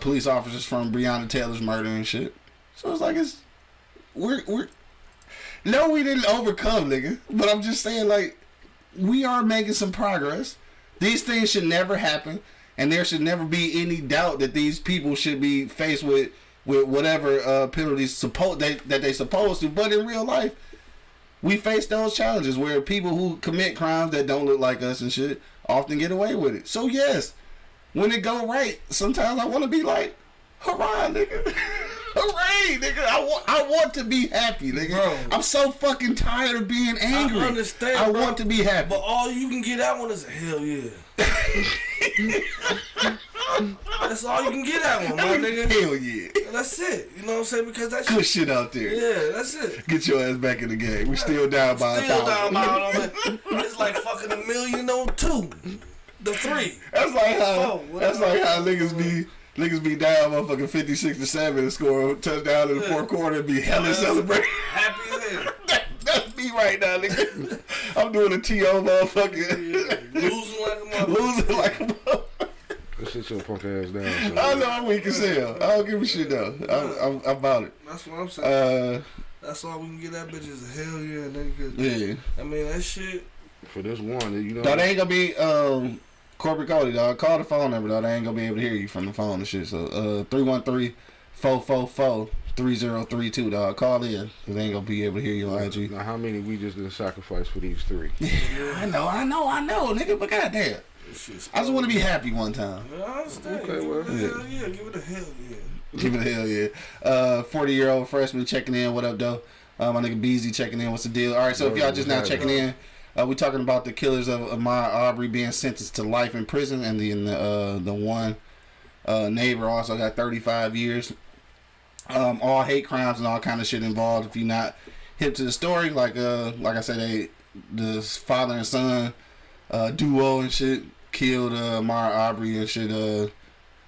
police officers from Breonna Taylor's murder and shit. So it's like we didn't overcome, nigga, but I'm just saying like we are making some progress. These things should never happen, and there should never be any doubt that these people should be faced with whatever penalties that they supposed to. But in real life, we face those challenges where people who commit crimes that don't look like us and shit often get away with it. So yes, when it go right, sometimes I want to be like, hurrah, nigga. Hooray, nigga. I want to be happy, nigga. Bro, I'm so fucking tired of being angry. I understand, I want to be happy. But all you can get out one is hell yeah. That's all you can get out one, my nigga. Hell yeah. That's it. You know what I'm saying? Because that's good shit out there. Yeah, that's it. Get your ass back in the game. We still down by 1,000. Still down by it's like fucking 1,000,002. The 3. That's like how niggas be down motherfucking 56-7 and score a touchdown in the fourth quarter and be hella celebrating. Happy as hell. That's me right now, nigga. I'm doing a T.O. motherfucking. Losing like a motherfucker. Let's sit your punk ass down. I know I'm weak as hell. I don't give a shit though. I'm about it. That's what I'm saying. That's all we can get that bitch is a hell yeah, nigga. Yeah. I mean, that shit. For this one, No, they ain't gonna be corporate Cody, dog. Call the phone number, dog. They ain't gonna be able to hear you from the phone and shit. So 313-444-3032, dog. Call in, cause they ain't gonna be able to hear you on IG. Now, how many we just did sacrifice for these 3? Yeah, I know, nigga. But goddamn, I just want to be happy one time. Yeah, I understand. Okay, well, hell yeah, give it a hell yeah. Give it a hell yeah. 40-year-old freshman checking in. What up, though? My nigga Beezy checking in. What's the deal? All right, so if y'all just now checking in. We're talking about the killers of Ahmaud Arbery being sentenced to life in prison, and then the one neighbor also got 35 years. All hate crimes and all kind of shit involved. If you're not hip to the story, like I said, the father and son duo and shit killed Ahmaud Arbery and shit.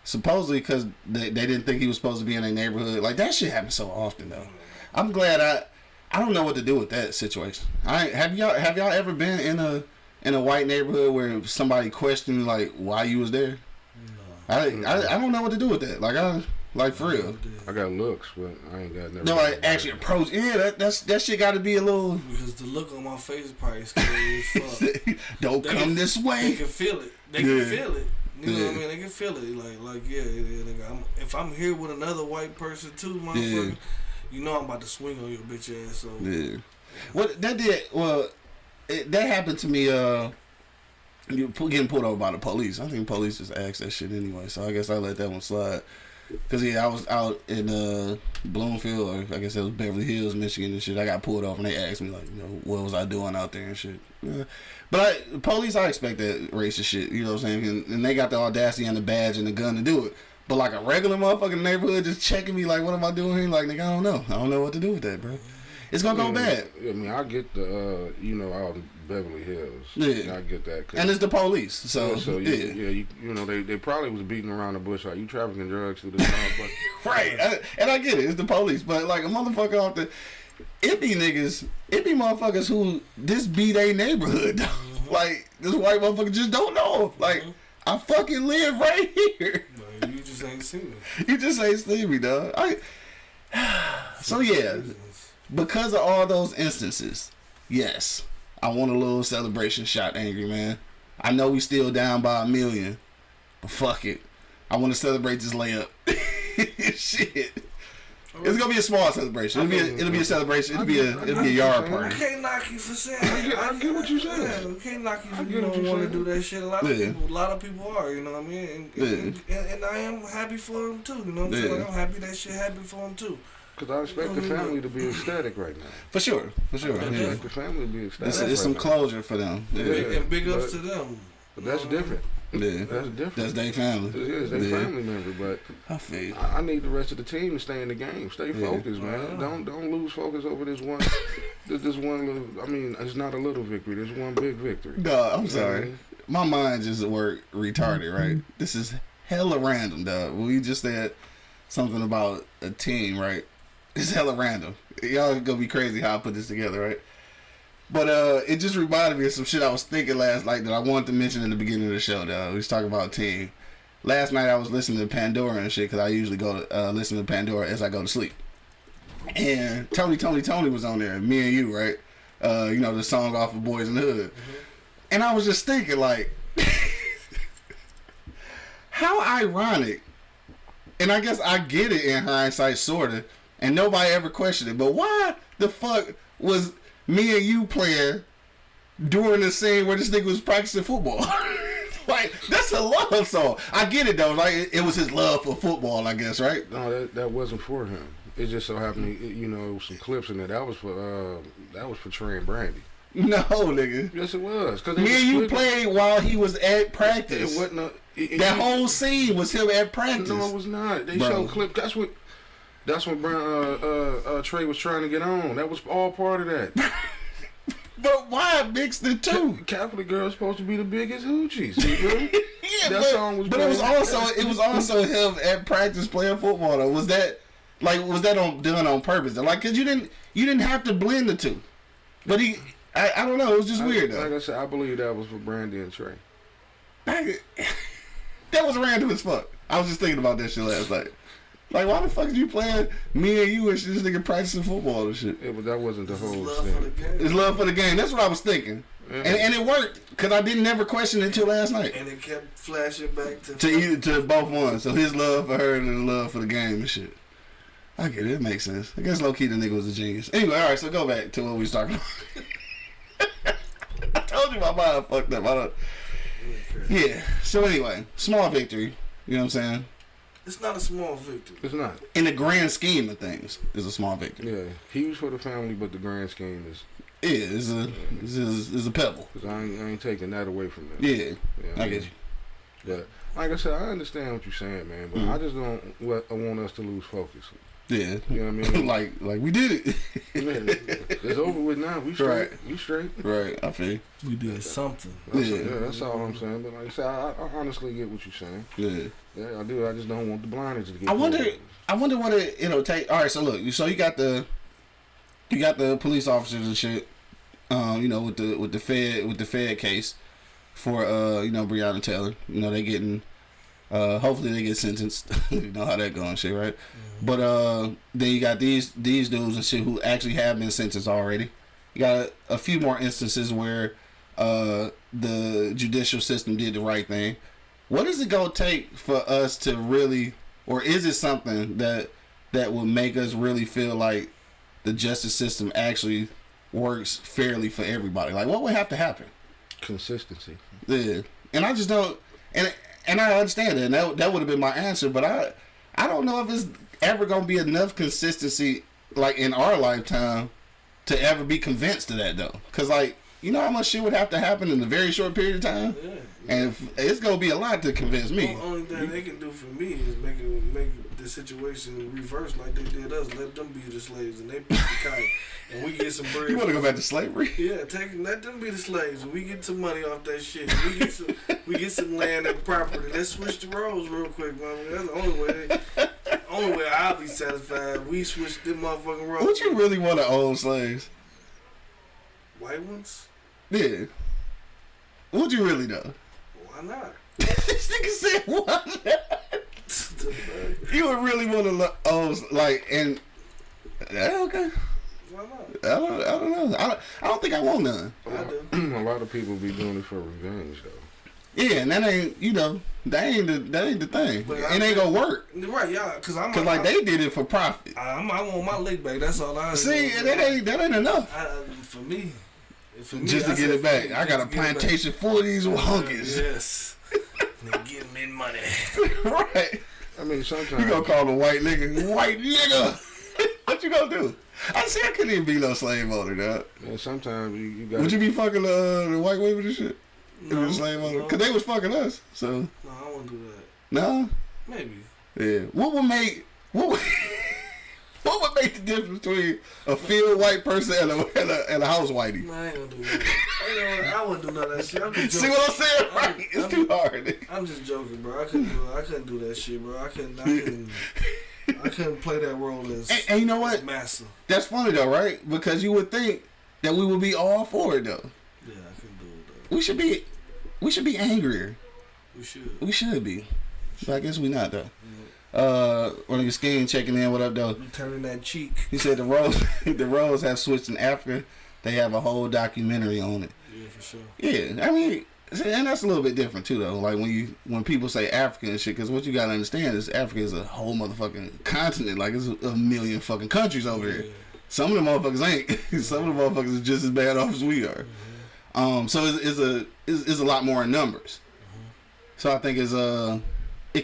Supposedly because they didn't think he was supposed to be in their neighborhood. Like that shit happens so often though. I'm glad I don't know what to do with that situation. Have y'all ever been in a white neighborhood where somebody questioned like why you was there? No. I don't know what to do with that. Like Like for real. I got looks, but I ain't got never. No, like actually approach. Yeah, that shit got to be a little. Because the look on my face is probably scary as fuck. Don't come this way. They can feel it. They can feel it. You know what I mean? They can feel it. Like yeah. Nigga, if I'm here with another white person too, motherfucker, you know I'm about to swing on your bitch ass. So yeah. What that did? Well, that happened to me. You getting pulled over by the police. I think police just asked that shit anyway. So I guess I let that one slide. Cause I was out in Bloomfield, or I guess it was Beverly Hills, Michigan and shit. I got pulled over and they asked me like, what was I doing out there and shit. Yeah. But police, I expect that racist shit. You know what I'm saying? And they got the audacity and the badge and the gun to do it. But like a regular motherfucking neighborhood just checking me like, what am I doing here? Like, nigga, I don't know. I don't know what to do with that, bro. It's gonna go bad. I mean, I get the, out in Beverly Hills. Yeah, I get that. And it's the police, so you know, they probably was beating around the bush. Like, you trafficking drugs through this motherfucker. Right, and I get it. It's the police, but like a motherfucker off the, it be motherfuckers who this be their neighborhood. Mm-hmm. Like this white motherfucker just don't know. Like I fucking live right here. No, you just ain't seen me. You just ain't seen me, dog. So yeah. Because of all those instances, yes, I want a little celebration shot, Angry Man. I know we still down by 1 million, but fuck it. I want to celebrate this layup. Shit. It's gonna be a small celebration. It'll be a celebration. It'll be a yard party. I can't knock you for saying. I get what you saying. I can't knock you for you don't want to do that shit. A lot of people are. You know what I mean? And I am happy for them too. You know what I'm saying? Like, I'm happy that shit happened for them too. Because I expect the family to be ecstatic right now. For sure. I expect the family to be ecstatic. It's some closure for them. And big ups to them. But that's different. Yeah, that's different. That's their family. It is their family member, but I feel. I need the rest of the team to stay in the game. Stay focused, man. Don't lose focus over this one. this one little. I mean, it's not a little victory. There's one big victory. No, I'm sorry. My mind just worked retarded. Right. This is hella random, dog. We just said something about a team, right? It's hella random. Y'all gonna be crazy how I put this together, right? But it just reminded me of some shit I was thinking last night that I wanted to mention in the beginning of the show, dog. We was talking about team. Last night I was listening to Pandora and shit because I usually go to listen to Pandora as I go to sleep. And Tony was on there, Me and You, right? The song off of Boys in the Hood. Mm-hmm. And I was just thinking, like, how ironic. And I guess I get it in hindsight, sorta. And nobody ever questioned it. But why the fuck was Me and You playing during the scene where this nigga was practicing football? Like, that's a love song. I get it, though. Like, it was his love for football, I guess, right? No, that wasn't for him. It just so happened, it was some clips in there. That was for Trey and Brandy. No, nigga. Yes, it was. Cause Me and You played while he was at practice. It wasn't that whole scene was him at practice. No, it was not. They showed clip. That's what Trey was trying to get on. That was all part of that. But why mix the two? Catholic girl's supposed to be the biggest hoochies. You know? Yeah, but it was also him at practice playing football. Though. Was that done on purpose? Though? Like, cause you didn't have to blend the two. But I don't know. It was just weird though. Like I said, I believe that was for Brandy and Trey. That was random as fuck. I was just thinking about that shit last night. Like, why the fuck did you playing Me and You and shit, this nigga practicing football and shit? Yeah, but that wasn't the whole thing. It's love for the game. That's what I was thinking. Yeah. And it worked, because I didn't never question it until last night. And it kept flashing back to both ones. So his love for her and his love for the game and shit. I get it. It makes sense. I guess low-key the nigga was a genius. Anyway, all right, so go back to what we was talking about. I told you my mind fucked up. Yeah. So anyway, small victory. You know what I'm saying? It's not a small victory. It's not. In the grand scheme of things, it's a small victory. Yeah, huge for the family, but the grand scheme is. Yeah, it's a pebble. Cause I ain't taking that away from them. Yeah, I get you. But like I said, I understand what you're saying, man. But I just don't want us to lose focus. Yeah, you know what I mean. like we did it. Man, it's over with now. We straight. Right. You straight. Right. I feel. We did something. That's all I'm saying. But like I said, I honestly get what you're saying. Yeah, I do. I just don't want the blinders to get. I wonder what it'll take. All right, so look, you got the police officers and shit. With the Fed case for Breonna Taylor. They getting Hopefully they get sentenced. You know how that going, shit, right? But then you got these dudes and shit who actually have been sentenced already. You got a few more instances where the judicial system did the right thing. What is it gonna take for us to really, or is it something that would make us really feel like the justice system actually works fairly for everybody? Like, what would have to happen? Consistency. Yeah, and I just don't, and I understand it, and that would have been my answer, but I don't know if it's ever gonna be enough consistency, like in our lifetime, to ever be convinced of that though. Cause like, you know how much shit would have to happen in a very short period of time, and it's gonna be a lot to convince me. The only thing they can do for me is make the situation reverse like they did us. Let them be the slaves and they pick the kite, and we get some bread. You want to go back to slavery? Yeah, let them be the slaves, and we get some money off that shit. We get some land and property. Let's switch the roles real quick, man. That's the only way. Only way I'll be satisfied. We switch them motherfucking roles. Would you really want to own slaves? White ones? Yeah. Would you really though? Why not? This nigga said why not? You would really want to own like and okay. Why not? I don't know. I don't think I want none. I do. A lot of people be doing it for revenge though. Yeah, and that ain't that ain't the thing. But it ain't gonna work. Right, yeah, cause they did it for profit. I want my lick back. That's all I see. That ain't enough. For me, just to get it back. I got a plantation full of these hunkies. Yes, they give me money. Right. I mean, sometimes you gonna call the white nigga. What you gonna do? I couldn't even be no slave owner, dog. And sometimes you got. Would you be fucking the white women and shit? No, slave owner? Cause they was fucking us. So. No, I won't do that. No. Maybe. Yeah. What would make the difference between a field white person and a house whitey? No, I ain't gonna do that. I wouldn't do none of that shit. I'm just joking. See what I'm saying? Right? It's too hard. I'm just joking, bro. I couldn't do that shit, bro. I couldn't play that role as. And you know what? Master. That's funny though, right? Because you would think that we would be all for it though. Yeah, I couldn't do it though. We should be angrier. We should be. But I guess we not though. One of your skin checking in. What up though? You turning that cheek. He said the roles have switched in Africa. They have a whole documentary on it. Yeah, for sure. Yeah, I mean, and that's a little bit different too though. Like when people say Africa and shit, because what you gotta understand is Africa is a whole motherfucking continent. Like it's a million fucking countries over here. Some of the motherfuckers ain't. Some of the motherfuckers are just as bad off as we are. So it's a lot more in numbers. So I think it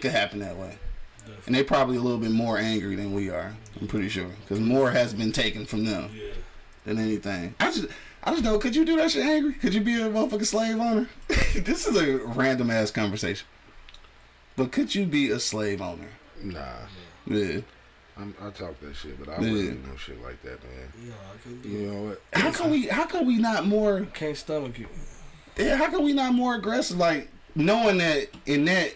could happen that way. Definitely. And they probably a little bit more angry than we are. I'm pretty sure because more has been taken from them than anything. I just know. Could you do that shit angry? Could you be a motherfucking slave owner? This is a random ass conversation. But could you be a slave owner? Nah. Yeah. I talk that shit, but I wouldn't do no shit like that, man. No, I couldn't do You know what? How can we not more? Can't stomach it. Yeah. How can we not more aggressive? Like knowing that in that.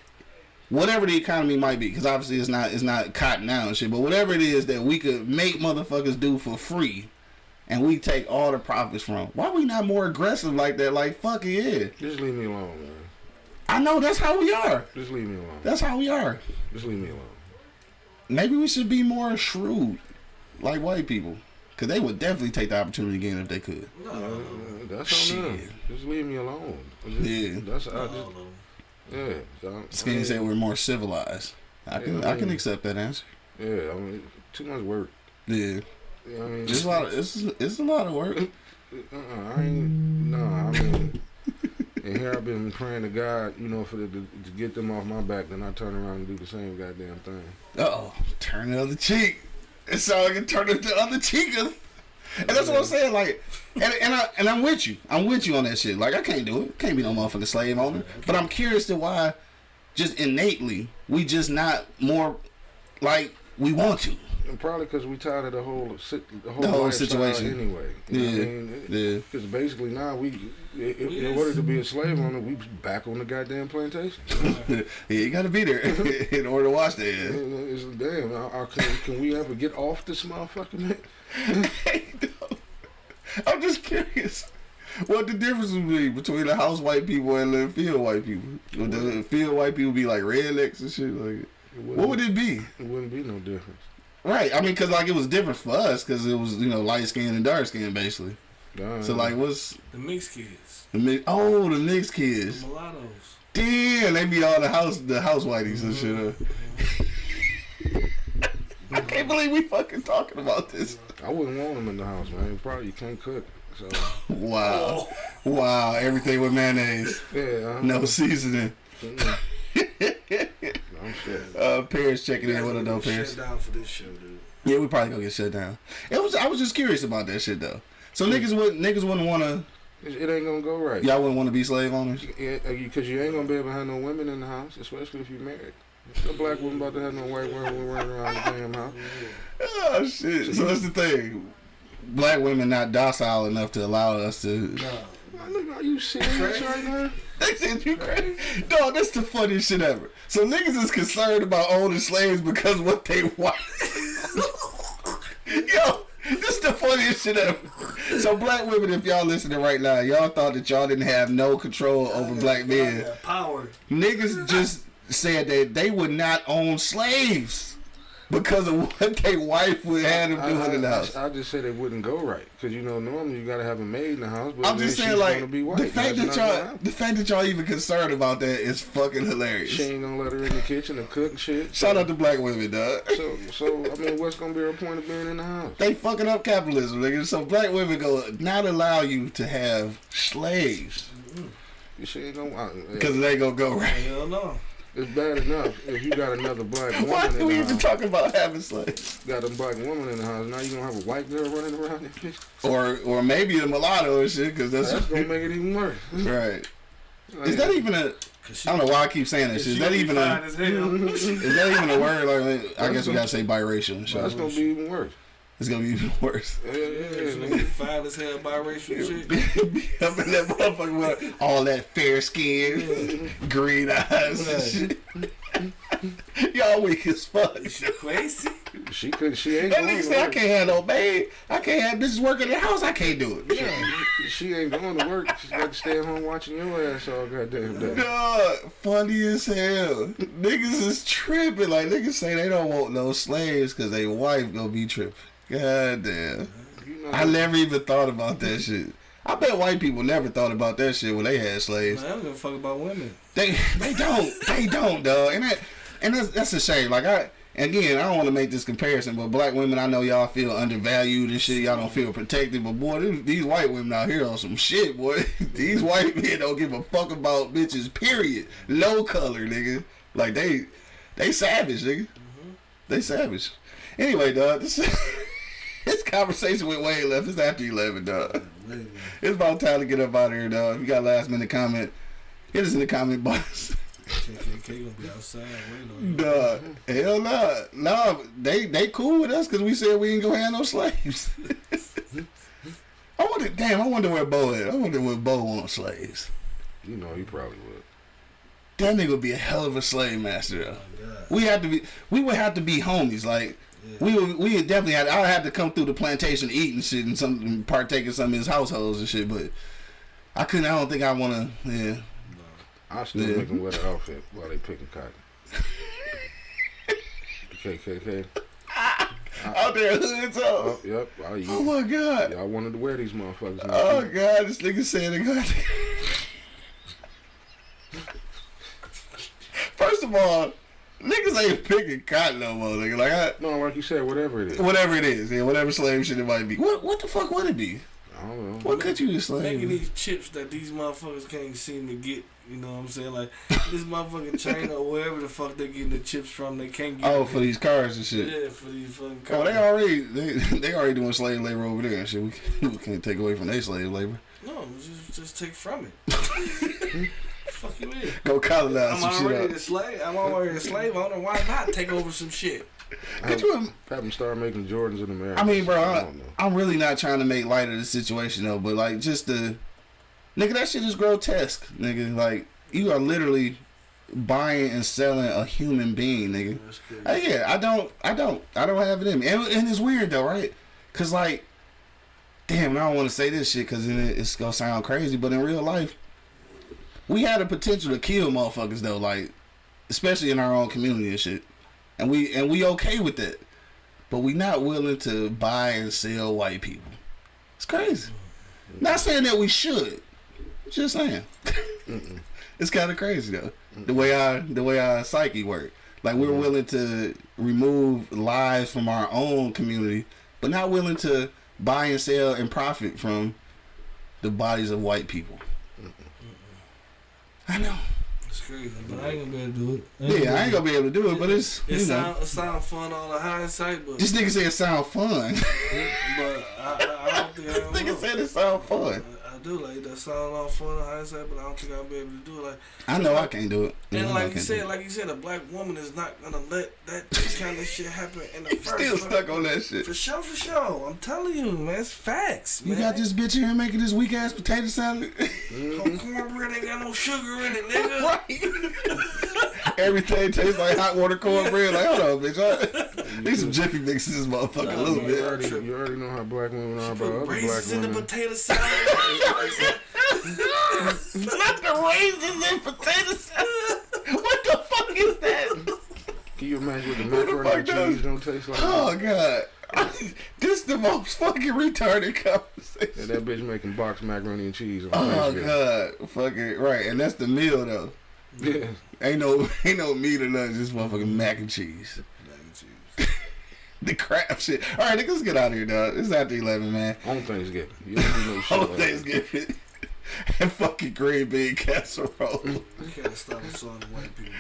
Whatever the economy might be, because obviously it's not cotton now and shit, but whatever it is that we could make motherfuckers do for free, and we take all the profits from, why we not more aggressive like that? Like fuck it, yeah. Just leave me alone, man. I know that's how we are. Just leave me alone. That's how we are. Just leave me alone. Maybe we should be more shrewd, like white people, because they would definitely take the opportunity again if they could. No, that's on them. Just leave me alone. Yeah, Skinny said we're more civilized. I can accept that answer. Yeah, I mean, too much work. Yeah, you know what I mean, it's a lot of work. I mean, and here I've been praying to God, you know, to get them off my back. Then I turn around and do the same goddamn thing. Turn the other cheek. It sounds like it turned the other cheek. And that's what I'm saying, like, and I'm with you. I'm with you on that shit. Like, I can't do it. Can't be no motherfucking slave owner. But I'm curious to why, just innately, we just not more like we want to. And probably because we tired of the whole situation anyway. Yeah. Because basically now in order to be a slave owner, we back on the goddamn plantation. Yeah, you got to be there in order to watch that. It's damn. Can we ever get off this motherfucker, man? I'm just curious. What the difference would be between the house white people and the field white people? Would the field white people be like rednecks and shit? Like, what would it be? It wouldn't be no difference. Right. I mean, because like it was different for us because it was light skin and dark skin basically. So like, what's the mixed kids? The mixed kids. The mulattoes. Damn, they be all the house whiteys and shit. I can't believe we fucking talking about this. I wouldn't want them in the house, man. Probably you can't cook. So wow, everything with mayonnaise. Yeah, no seasoning. I'm sure. Paris checking in. What up, though, Paris? Shut down for this show, dude. Yeah, we probably gonna get shut down. I was just curious about that shit though. So niggas wouldn't want to. It ain't gonna go right. Y'all wouldn't want to be slave owners? Yeah, because you ain't gonna be able to have no women in the house, especially if you're married. No black woman about to have no white woman running around the damn house. Oh shit! So that's the thing. Black women not docile enough to allow us to. No. Are you serious right now? They said you crazy. Dog, that's the funniest shit ever. So niggas is concerned about owning slaves because what they want. Yo, this is the funniest shit ever. So black women, if y'all listening right now, y'all thought that y'all didn't have no control over black men. Power. Niggas just said that they would not own slaves because of what their wife would have them doing in the house. I just said it wouldn't go right because normally you gotta have a maid in the house. But I'm just saying, like, be white. the fact that y'all even concerned about that is fucking hilarious. She ain't gonna let her in the kitchen to cook and shit. Shout out to black women, dog. So I mean, what's gonna be her point of being in the house? They fucking up capitalism, nigga. So black women go not allow you to have slaves. She ain't gonna because it ain't gonna go right. Hell no. It's bad enough if you got another black woman Why in the house. are we even talking about having slaves? Got a black woman in the house. Now you gonna have a white girl running around that bitch? Or maybe a mulatto and shit, because that's gonna make it even worse. Right. Like, is that even a? I don't know why I keep saying that shit. Is that even a? Is that even a word? Like, I guess we gotta say biracial and shit. That's gonna be even worse. It's gonna be even worse. Yeah. Fine as hell biracial shit. Be up in that motherfucker with all that fair skin, green eyes and shit. Y'all weak as fuck. She crazy. She ain't. That nigga say I can't have no maid. I can't have bitches working in the house. I can't do it. Yeah, she ain't going to work. She's got to stay at home watching your ass all goddamn day. God, funny as hell. Niggas is tripping. Like niggas say they don't want no slaves because they wife gonna be tripping. God damn. I never even thought about that shit. I bet white people never thought about that shit when they had slaves. Man, I don't give a fuck about women. They don't, dog. And that's a shame. Like I don't want to make this comparison, but black women, I know y'all feel undervalued and shit. Y'all don't feel protected, but boy, these white women out here on some shit, boy. These white men don't give a fuck about bitches. Period. No color, nigga. Like they savage, nigga. They savage. Anyway, dog. This conversation went way left. It's after 11, dog. It's about time to get up out of here, dog. If you got a last minute comment, hit us in the comment box. KKK gonna be outside waiting on you. Dog, hell nah. Nah, they cool with us because we said we ain't gonna have no slaves. I wonder where Bo is. I wonder where Bo wants slaves. You know, he probably would. That nigga would be a hell of a slave master, though. Oh, We would have to be homies, like. Yeah. We would definitely had. I had to come through the plantation eating shit and partake in some of his households and shit, but I couldn't. I don't think I want to. Yeah. I still make them wear the outfit while they picking cotton. KKK. Out there hoods up. Yep. Oh my god. Y'all wanted to wear these motherfuckers. Oh god, this nigga said it. First of all, niggas ain't picking cotton no more, nigga. Like you said, whatever it is. Whatever it is, yeah, whatever slave shit it might be. What the fuck would it be? I don't know. What could you just slave? Making these chips that these motherfuckers can't seem to get. You know what I'm saying? Like this motherfucking China or wherever the fuck they getting the chips from, they can't get. Oh, for these cars and shit. Yeah, for these fucking cars. Oh, they already doing slave labor over there and shit. We can't take away from their slave labor. No, just take from it. Fuck you in. Go colonize some shit. I'm already a slave owner. Why not take over some shit? Could you have them start making Jordans in America? I mean, bro, I'm really not trying to make light of the situation though, but like just the nigga, that shit is grotesque, nigga. Like you are literally buying and selling a human being, nigga. Yeah, I don't have it in me, and it's weird though, right? Cause like damn, I don't want to say this shit because it's gonna sound crazy, but in real life, we had the potential to kill motherfuckers though, like especially in our own community and shit, and we okay with that, but we not willing to buy and sell white people. It's crazy. Not saying that we should, just saying. It's kind of crazy though, the way our psyche work. Like we're willing to remove lives from our own community, but not willing to buy and sell and profit from the bodies of white people. I know. It's crazy, but I ain't gonna be able to do it. I ain't gonna be able to do it, but it sound fun on the hindsight, but this nigga said it sound fun. But I don't think I This nigga said it sound fun. I do like that sound all fun on hindsight, but I don't think I'll be able to do it. Like I know I can't do it. And like you said, a black woman is not gonna let that kind of shit happen in the first place. Still stuck on that shit. For sure. I'm telling you, man, it's facts. You man. got this bitch in here making this weak ass potato salad. Cornbread ain't got no sugar in it, nigga. Right. Everything tastes like hot water cornbread. Like, hold on, bitch. Need some Jiffy mixes this motherfucker a little bit. You already know how black women are about other black Raisins in women. the potato salad. Not the raisins in potato salad. What the fuck is that? Can you imagine what the macaroni and cheese don't taste like? Oh, God. This is the most fucking retarded conversation. And that bitch making boxed macaroni and cheese. Oh, God. Fucking right. And that's the meal, though. Yeah. Ain't no meat or nothing. Just motherfucking mac and cheese. The crap shit. All right, nigga, let's get out of here, dog. It's after 11, man. On Thanksgiving. You don't need no shit On like Thanksgiving. And fucking green bean casserole. You can't stop assaulting white people.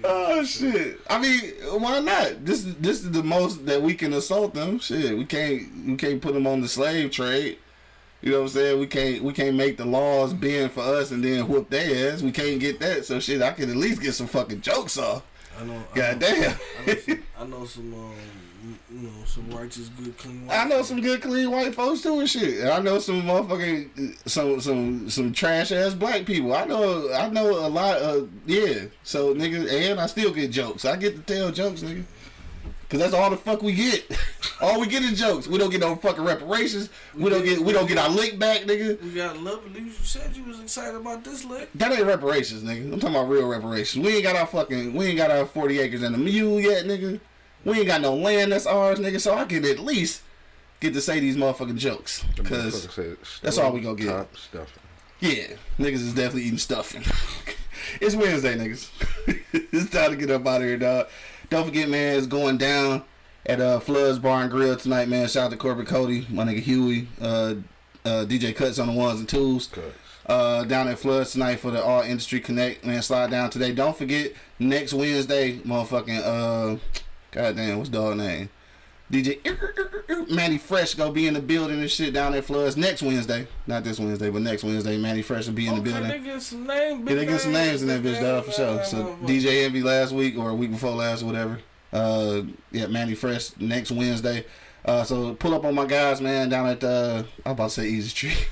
Oh, shit. I mean, why not? This is the most that we can assault them. Shit, we can't put them on the slave trade. You know what I'm saying? We can't make the laws bend for us and then whoop their ass. We can't get that. So shit, I can at least get some fucking jokes off. Goddamn. I know some some righteous, good, clean white I know some good, clean white folks too and shit. And I know some motherfucking some trash ass black people. I know a lot of So nigga, and I still get jokes. I get to tell jokes, nigga. Cause that's all the fuck we get. All we get is jokes. We don't get no fucking reparations. We don't get our lick back, nigga. We got love. You said you was excited about this lick. That ain't reparations, nigga. I'm talking about real reparations. We ain't got our 40 acres and a mule yet, nigga. We ain't got no land that's ours, nigga. So I can at least get to say these motherfucking jokes. Cause that's all we gonna get. Stuffing. Yeah, niggas is definitely eating stuffing. It's Wednesday, niggas. It's time to get up out of here, dog. Don't forget, man, it's going down at Flood's Bar and Grill tonight, man. Shout out to Corporate Cody, my nigga Huey, DJ Cuts on the ones and twos. Down at Flood's tonight for the All Industry Connect, man. Slide down today. Don't forget, next Wednesday, motherfucking, goddamn, what's dog name? DJ Manny Fresh gonna be in the building and shit down at Floods next Wednesday. Not this Wednesday, but next Wednesday. Manny Fresh will be in the building. They get some names. They get some names in that bitch, dog, for sure. So DJ Envy last week or a week before last, or whatever. Manny Fresh next Wednesday. So pull up on my guys, man, down at I was about to say Easy Street.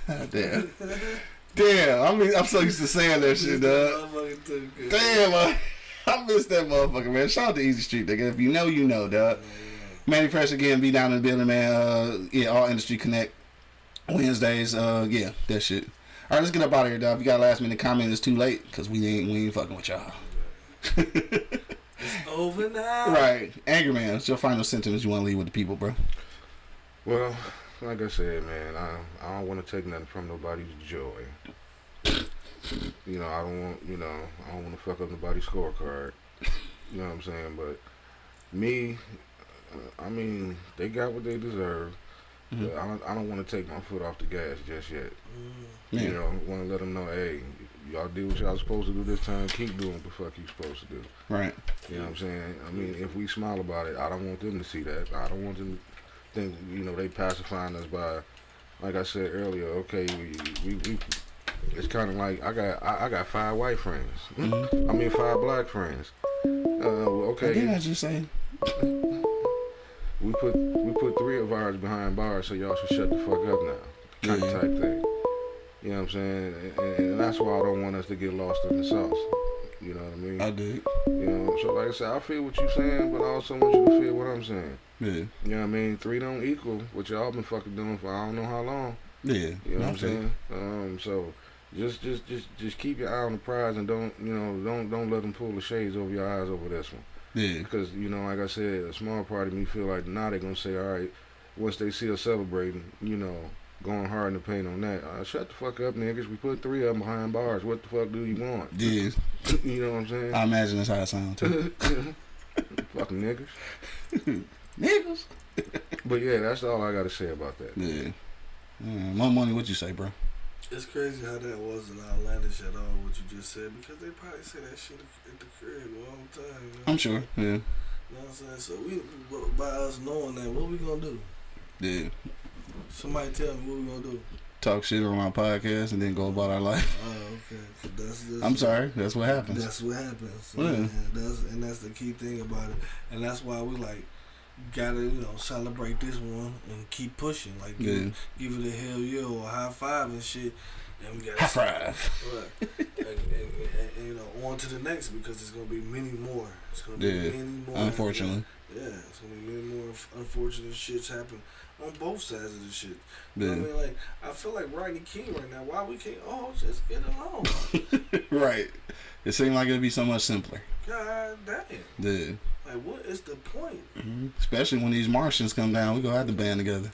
Damn, I'm so used to saying that shit, dog. Damn, I missed that motherfucker, man. Shout out to Easy Street, nigga. If you know, you know, dog. Manny Fresh again, be down in the building, man. All Industry Connect Wednesdays. That shit. All right, let's get up out of here, dog. If you got a last minute comment, it's too late because we ain't fucking with y'all. It's over now. Right, Angry Man. What's your final sentence you want to leave with the people, bro? Well, like I said, man, I don't want to take nothing from nobody's joy. I don't want to fuck up nobody's scorecard. You know what I'm saying? But me, I mean, they got what they deserve. Mm-hmm. But I don't want to take my foot off the gas just yet. Mm-hmm. Want to let them know, hey, y'all do what y'all supposed to do this time. Keep doing what the fuck you supposed to do. Right. You know what I'm saying? I mean, if we smile about it, I don't want them to see that. I don't want them to think, they pacifying us by, like I said earlier, okay, we it's kind of like I got 5 white friends. Mm-hmm. I mean 5 black friends. Okay. Didn't I just say? We put 3 of ours behind bars, so y'all should shut the fuck up now. Kind of type thing. You know what I'm saying? And that's why I don't want us to get lost in the sauce. You know what I mean? I do. So like I said, I feel what you're saying, but I also want you to feel what I'm saying. Yeah. You know what I mean? 3 don't equal what y'all been fucking doing for I don't know how long. Yeah. You know what I'm saying? So just keep your eye on the prize and don't let them pull the shades over your eyes over this one. Yeah. Because like I said, a small part of me feel like now they're gonna say, all right, once they see us celebrating, going hard in the paint on that. Shut the fuck up, niggas. We put 3 of them behind bars. What the fuck do you want? Yeah. You know what I'm saying? I imagine that's how it sounds too. Fucking niggas. Niggas. But yeah, that's all I gotta say about that. Yeah. More money, what you say, bro? It's crazy how that wasn't outlandish at all, what you just said, because they probably say that shit at the crib all the time. You know? I'm sure, yeah. You know what I'm saying? So by us knowing that, what we gonna do? Yeah. Somebody tell me what we gonna do. Talk shit on our podcast and then go about our life. Oh, okay. That's I'm sorry. That's what happens. That's what happens. So, yeah. That's the key thing about it. And that's why we gotta, celebrate this one and keep pushing. Like give it a hell yeah or a high five and shit. And we gotta high five. Right. and on to the next, because there's gonna be many more. It's gonna be many more. Unfortunately. Yeah, it's gonna be many more unfortunate shits happen on both sides of the shit. Yeah. You know what I mean? I feel like Rodney King right now. Why we can't all just get along? Right. It seemed like it'd be so much simpler. God damn. Yeah. Like, what is the point? Mm-hmm. Especially when these Martians come down, we gonna have to band together.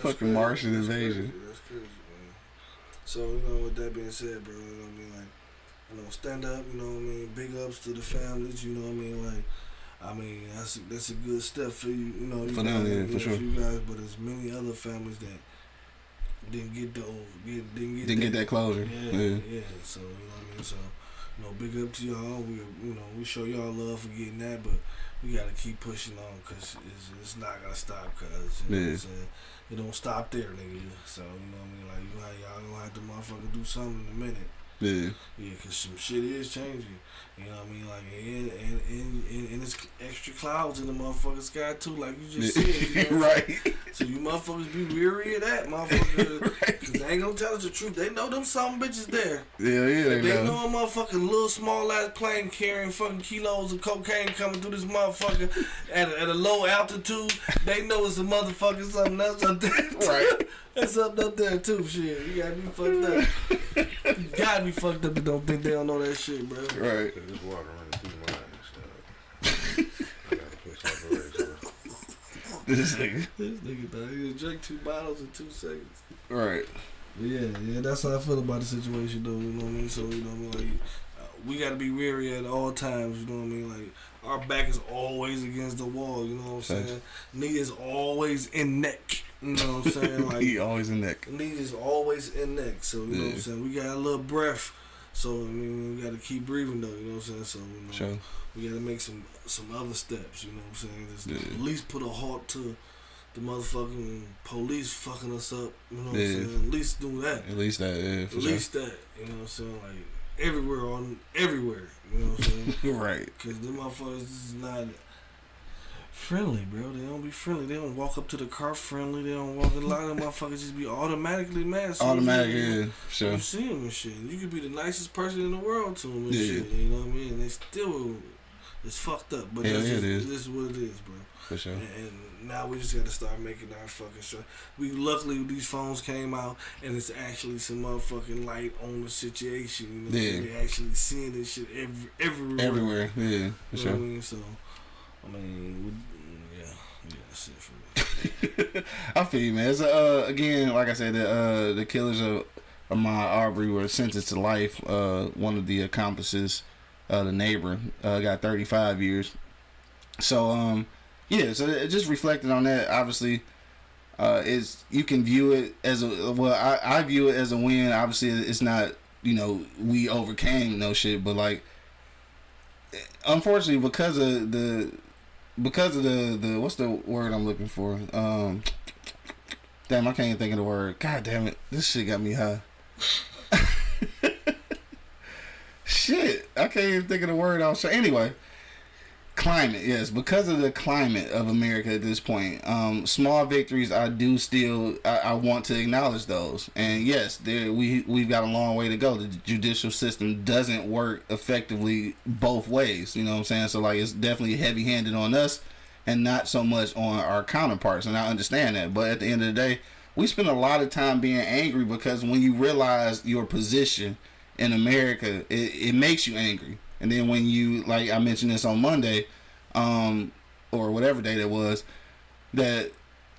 Fucking crazy. Martian invasion. That's crazy, man. So, with that being said, bro, stand up, big ups to the families, that's a good step for you, for them, yeah, for sure. For you guys, but there's many other families that didn't get that closure. Yeah. So, so, big up to y'all. We show y'all love for getting that, but we gotta keep pushing on, because it's not gonna stop, cuz, you know what I'm saying? It don't stop there, nigga. So, y'all gonna have to motherfucker do something in a minute. Yeah. Yeah, because some shit is changing. You know what I mean? And it's extra clouds in the motherfucking sky, too, like you just said. Right. So you motherfuckers be weary of that, motherfucker. Because they ain't gonna tell us the truth. They know them some bitches there. Yeah, they know a motherfucking little small ass plane carrying fucking kilos of cocaine coming through this motherfucker at a low altitude. They know it's a motherfucking something else up there. Right. That's up there too, shit. You gotta be fucked up. You gotta be fucked up to don't think they don't know that shit, bro. Right. This water running through my eyes. I gotta put something right here. This nigga, dog, he drank 2 bottles in 2 seconds. Right. But yeah, that's how I feel about the situation, though. You know what I mean? So, we gotta be wary at all times. You know what I mean? Like, our back is always against the wall. You know what I'm saying? Knee is always in neck. You know what I'm saying? Like, he always in neck. Knee is always in neck. So you know what I'm saying? We got a little breath. So we gotta keep breathing, though. You know what I'm saying? So sure. We gotta make some other steps. You know what I'm saying? Just at least put a halt to the motherfucking police fucking us up. You know what I'm saying? At least do that. At least that. Yeah. At least that. You know what I'm saying? Like everywhere. You know what I'm saying? Right. Because them motherfuckers is not friendly, bro. They don't be friendly. They don't walk up to the car friendly. They don't walk. A lot of them motherfuckers just be automatically mad. So yeah. Sure. You see them and shit. You could be the nicest person in the world to them and shit. You know what I mean? And they still, it's fucked up. But this is what it is, bro. For sure. And now we just got to start making our fucking show. Luckily these phones came out and it's actually some motherfucking light on the situation. You know, they actually seeing this shit everywhere. Everywhere, yeah, for sure. What I mean? So, that's it for me. I feel you, man. It's again, like I said, the killers of Ahmaud Arbery were sentenced to life. One of the accomplices, the neighbor, got 35 years. So, so just reflecting on that, obviously, is you can view it as I view it as a win. Obviously, it's not, we overcame no shit, but like, unfortunately, because of the what's the word I'm looking for? Damn, I can't even think of the word. God damn it, this shit got me high. Shit, I can't even think of the word. Anyway. climate, yes, because of the climate of America at this point, small victories I do still I want to acknowledge those, and yes, we've got a long way to go. The judicial system doesn't work effectively both ways, you know what I'm saying? So like it's definitely heavy handed on us and not so much on our counterparts, and I understand that, but at the end of the day, we spend a lot of time being angry because when you realize your position in America, it makes you angry. And then when you, like I mentioned this on Monday, or whatever day that was, that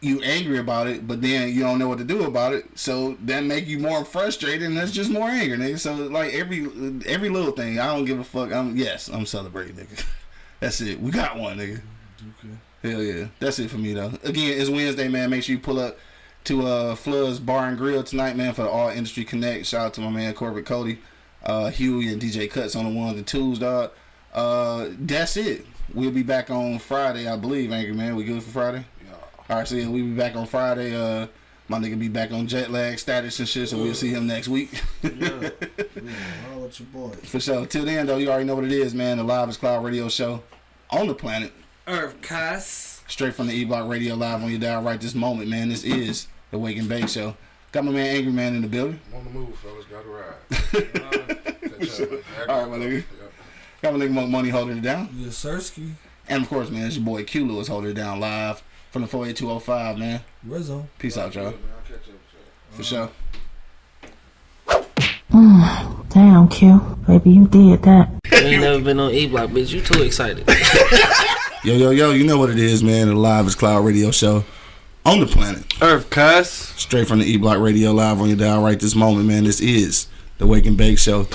you angry about it, but then you don't know what to do about it. So that make you more frustrated, and that's just more anger, nigga. So like every little thing, I don't give a fuck. I'm celebrating, nigga. That's it. We got one, nigga. Okay. Hell yeah. That's it for me though. Again, it's Wednesday, man. Make sure you pull up to Flood's Bar and Grill tonight, man, for the All Industry Connect. Shout out to my man Corbett Cody. Huey and DJ Cuts on the ones and twos, dog. That's it. We'll be back on Friday, I believe, Angry Man. We good for Friday? Yeah. Alright, so yeah, we'll be back on Friday. My nigga be back on jet lag status and shit, so we'll see him next week. Yeah, I'll let your boy. For sure. Till then, though, you already know what it is, man. The Live is Cloud radio show on the planet Earth, cuss. Straight from the E-Block Radio live on your dial right this moment, man. This is the Wake and Bake Show. Got my man Angry Man in the building. I'm on the move, fellas. Got to ride. All right, my nigga. Got my nigga Monk Money holding it down. Yes, Sirski. And of course, man, it's your boy Q Lewis holding it down live from the 48205, man. Rizzo. Peace out, y'all. For sure. Damn, Q. Baby, you did that. You ain't never been on E-Block, bitch. You too excited. Yo, you know what it is, man. The Live is Cloud radio show on the planet Earth, cuss. Straight from the E-Block Radio live on your dial right this moment, man. This is the Wake and Bake Show.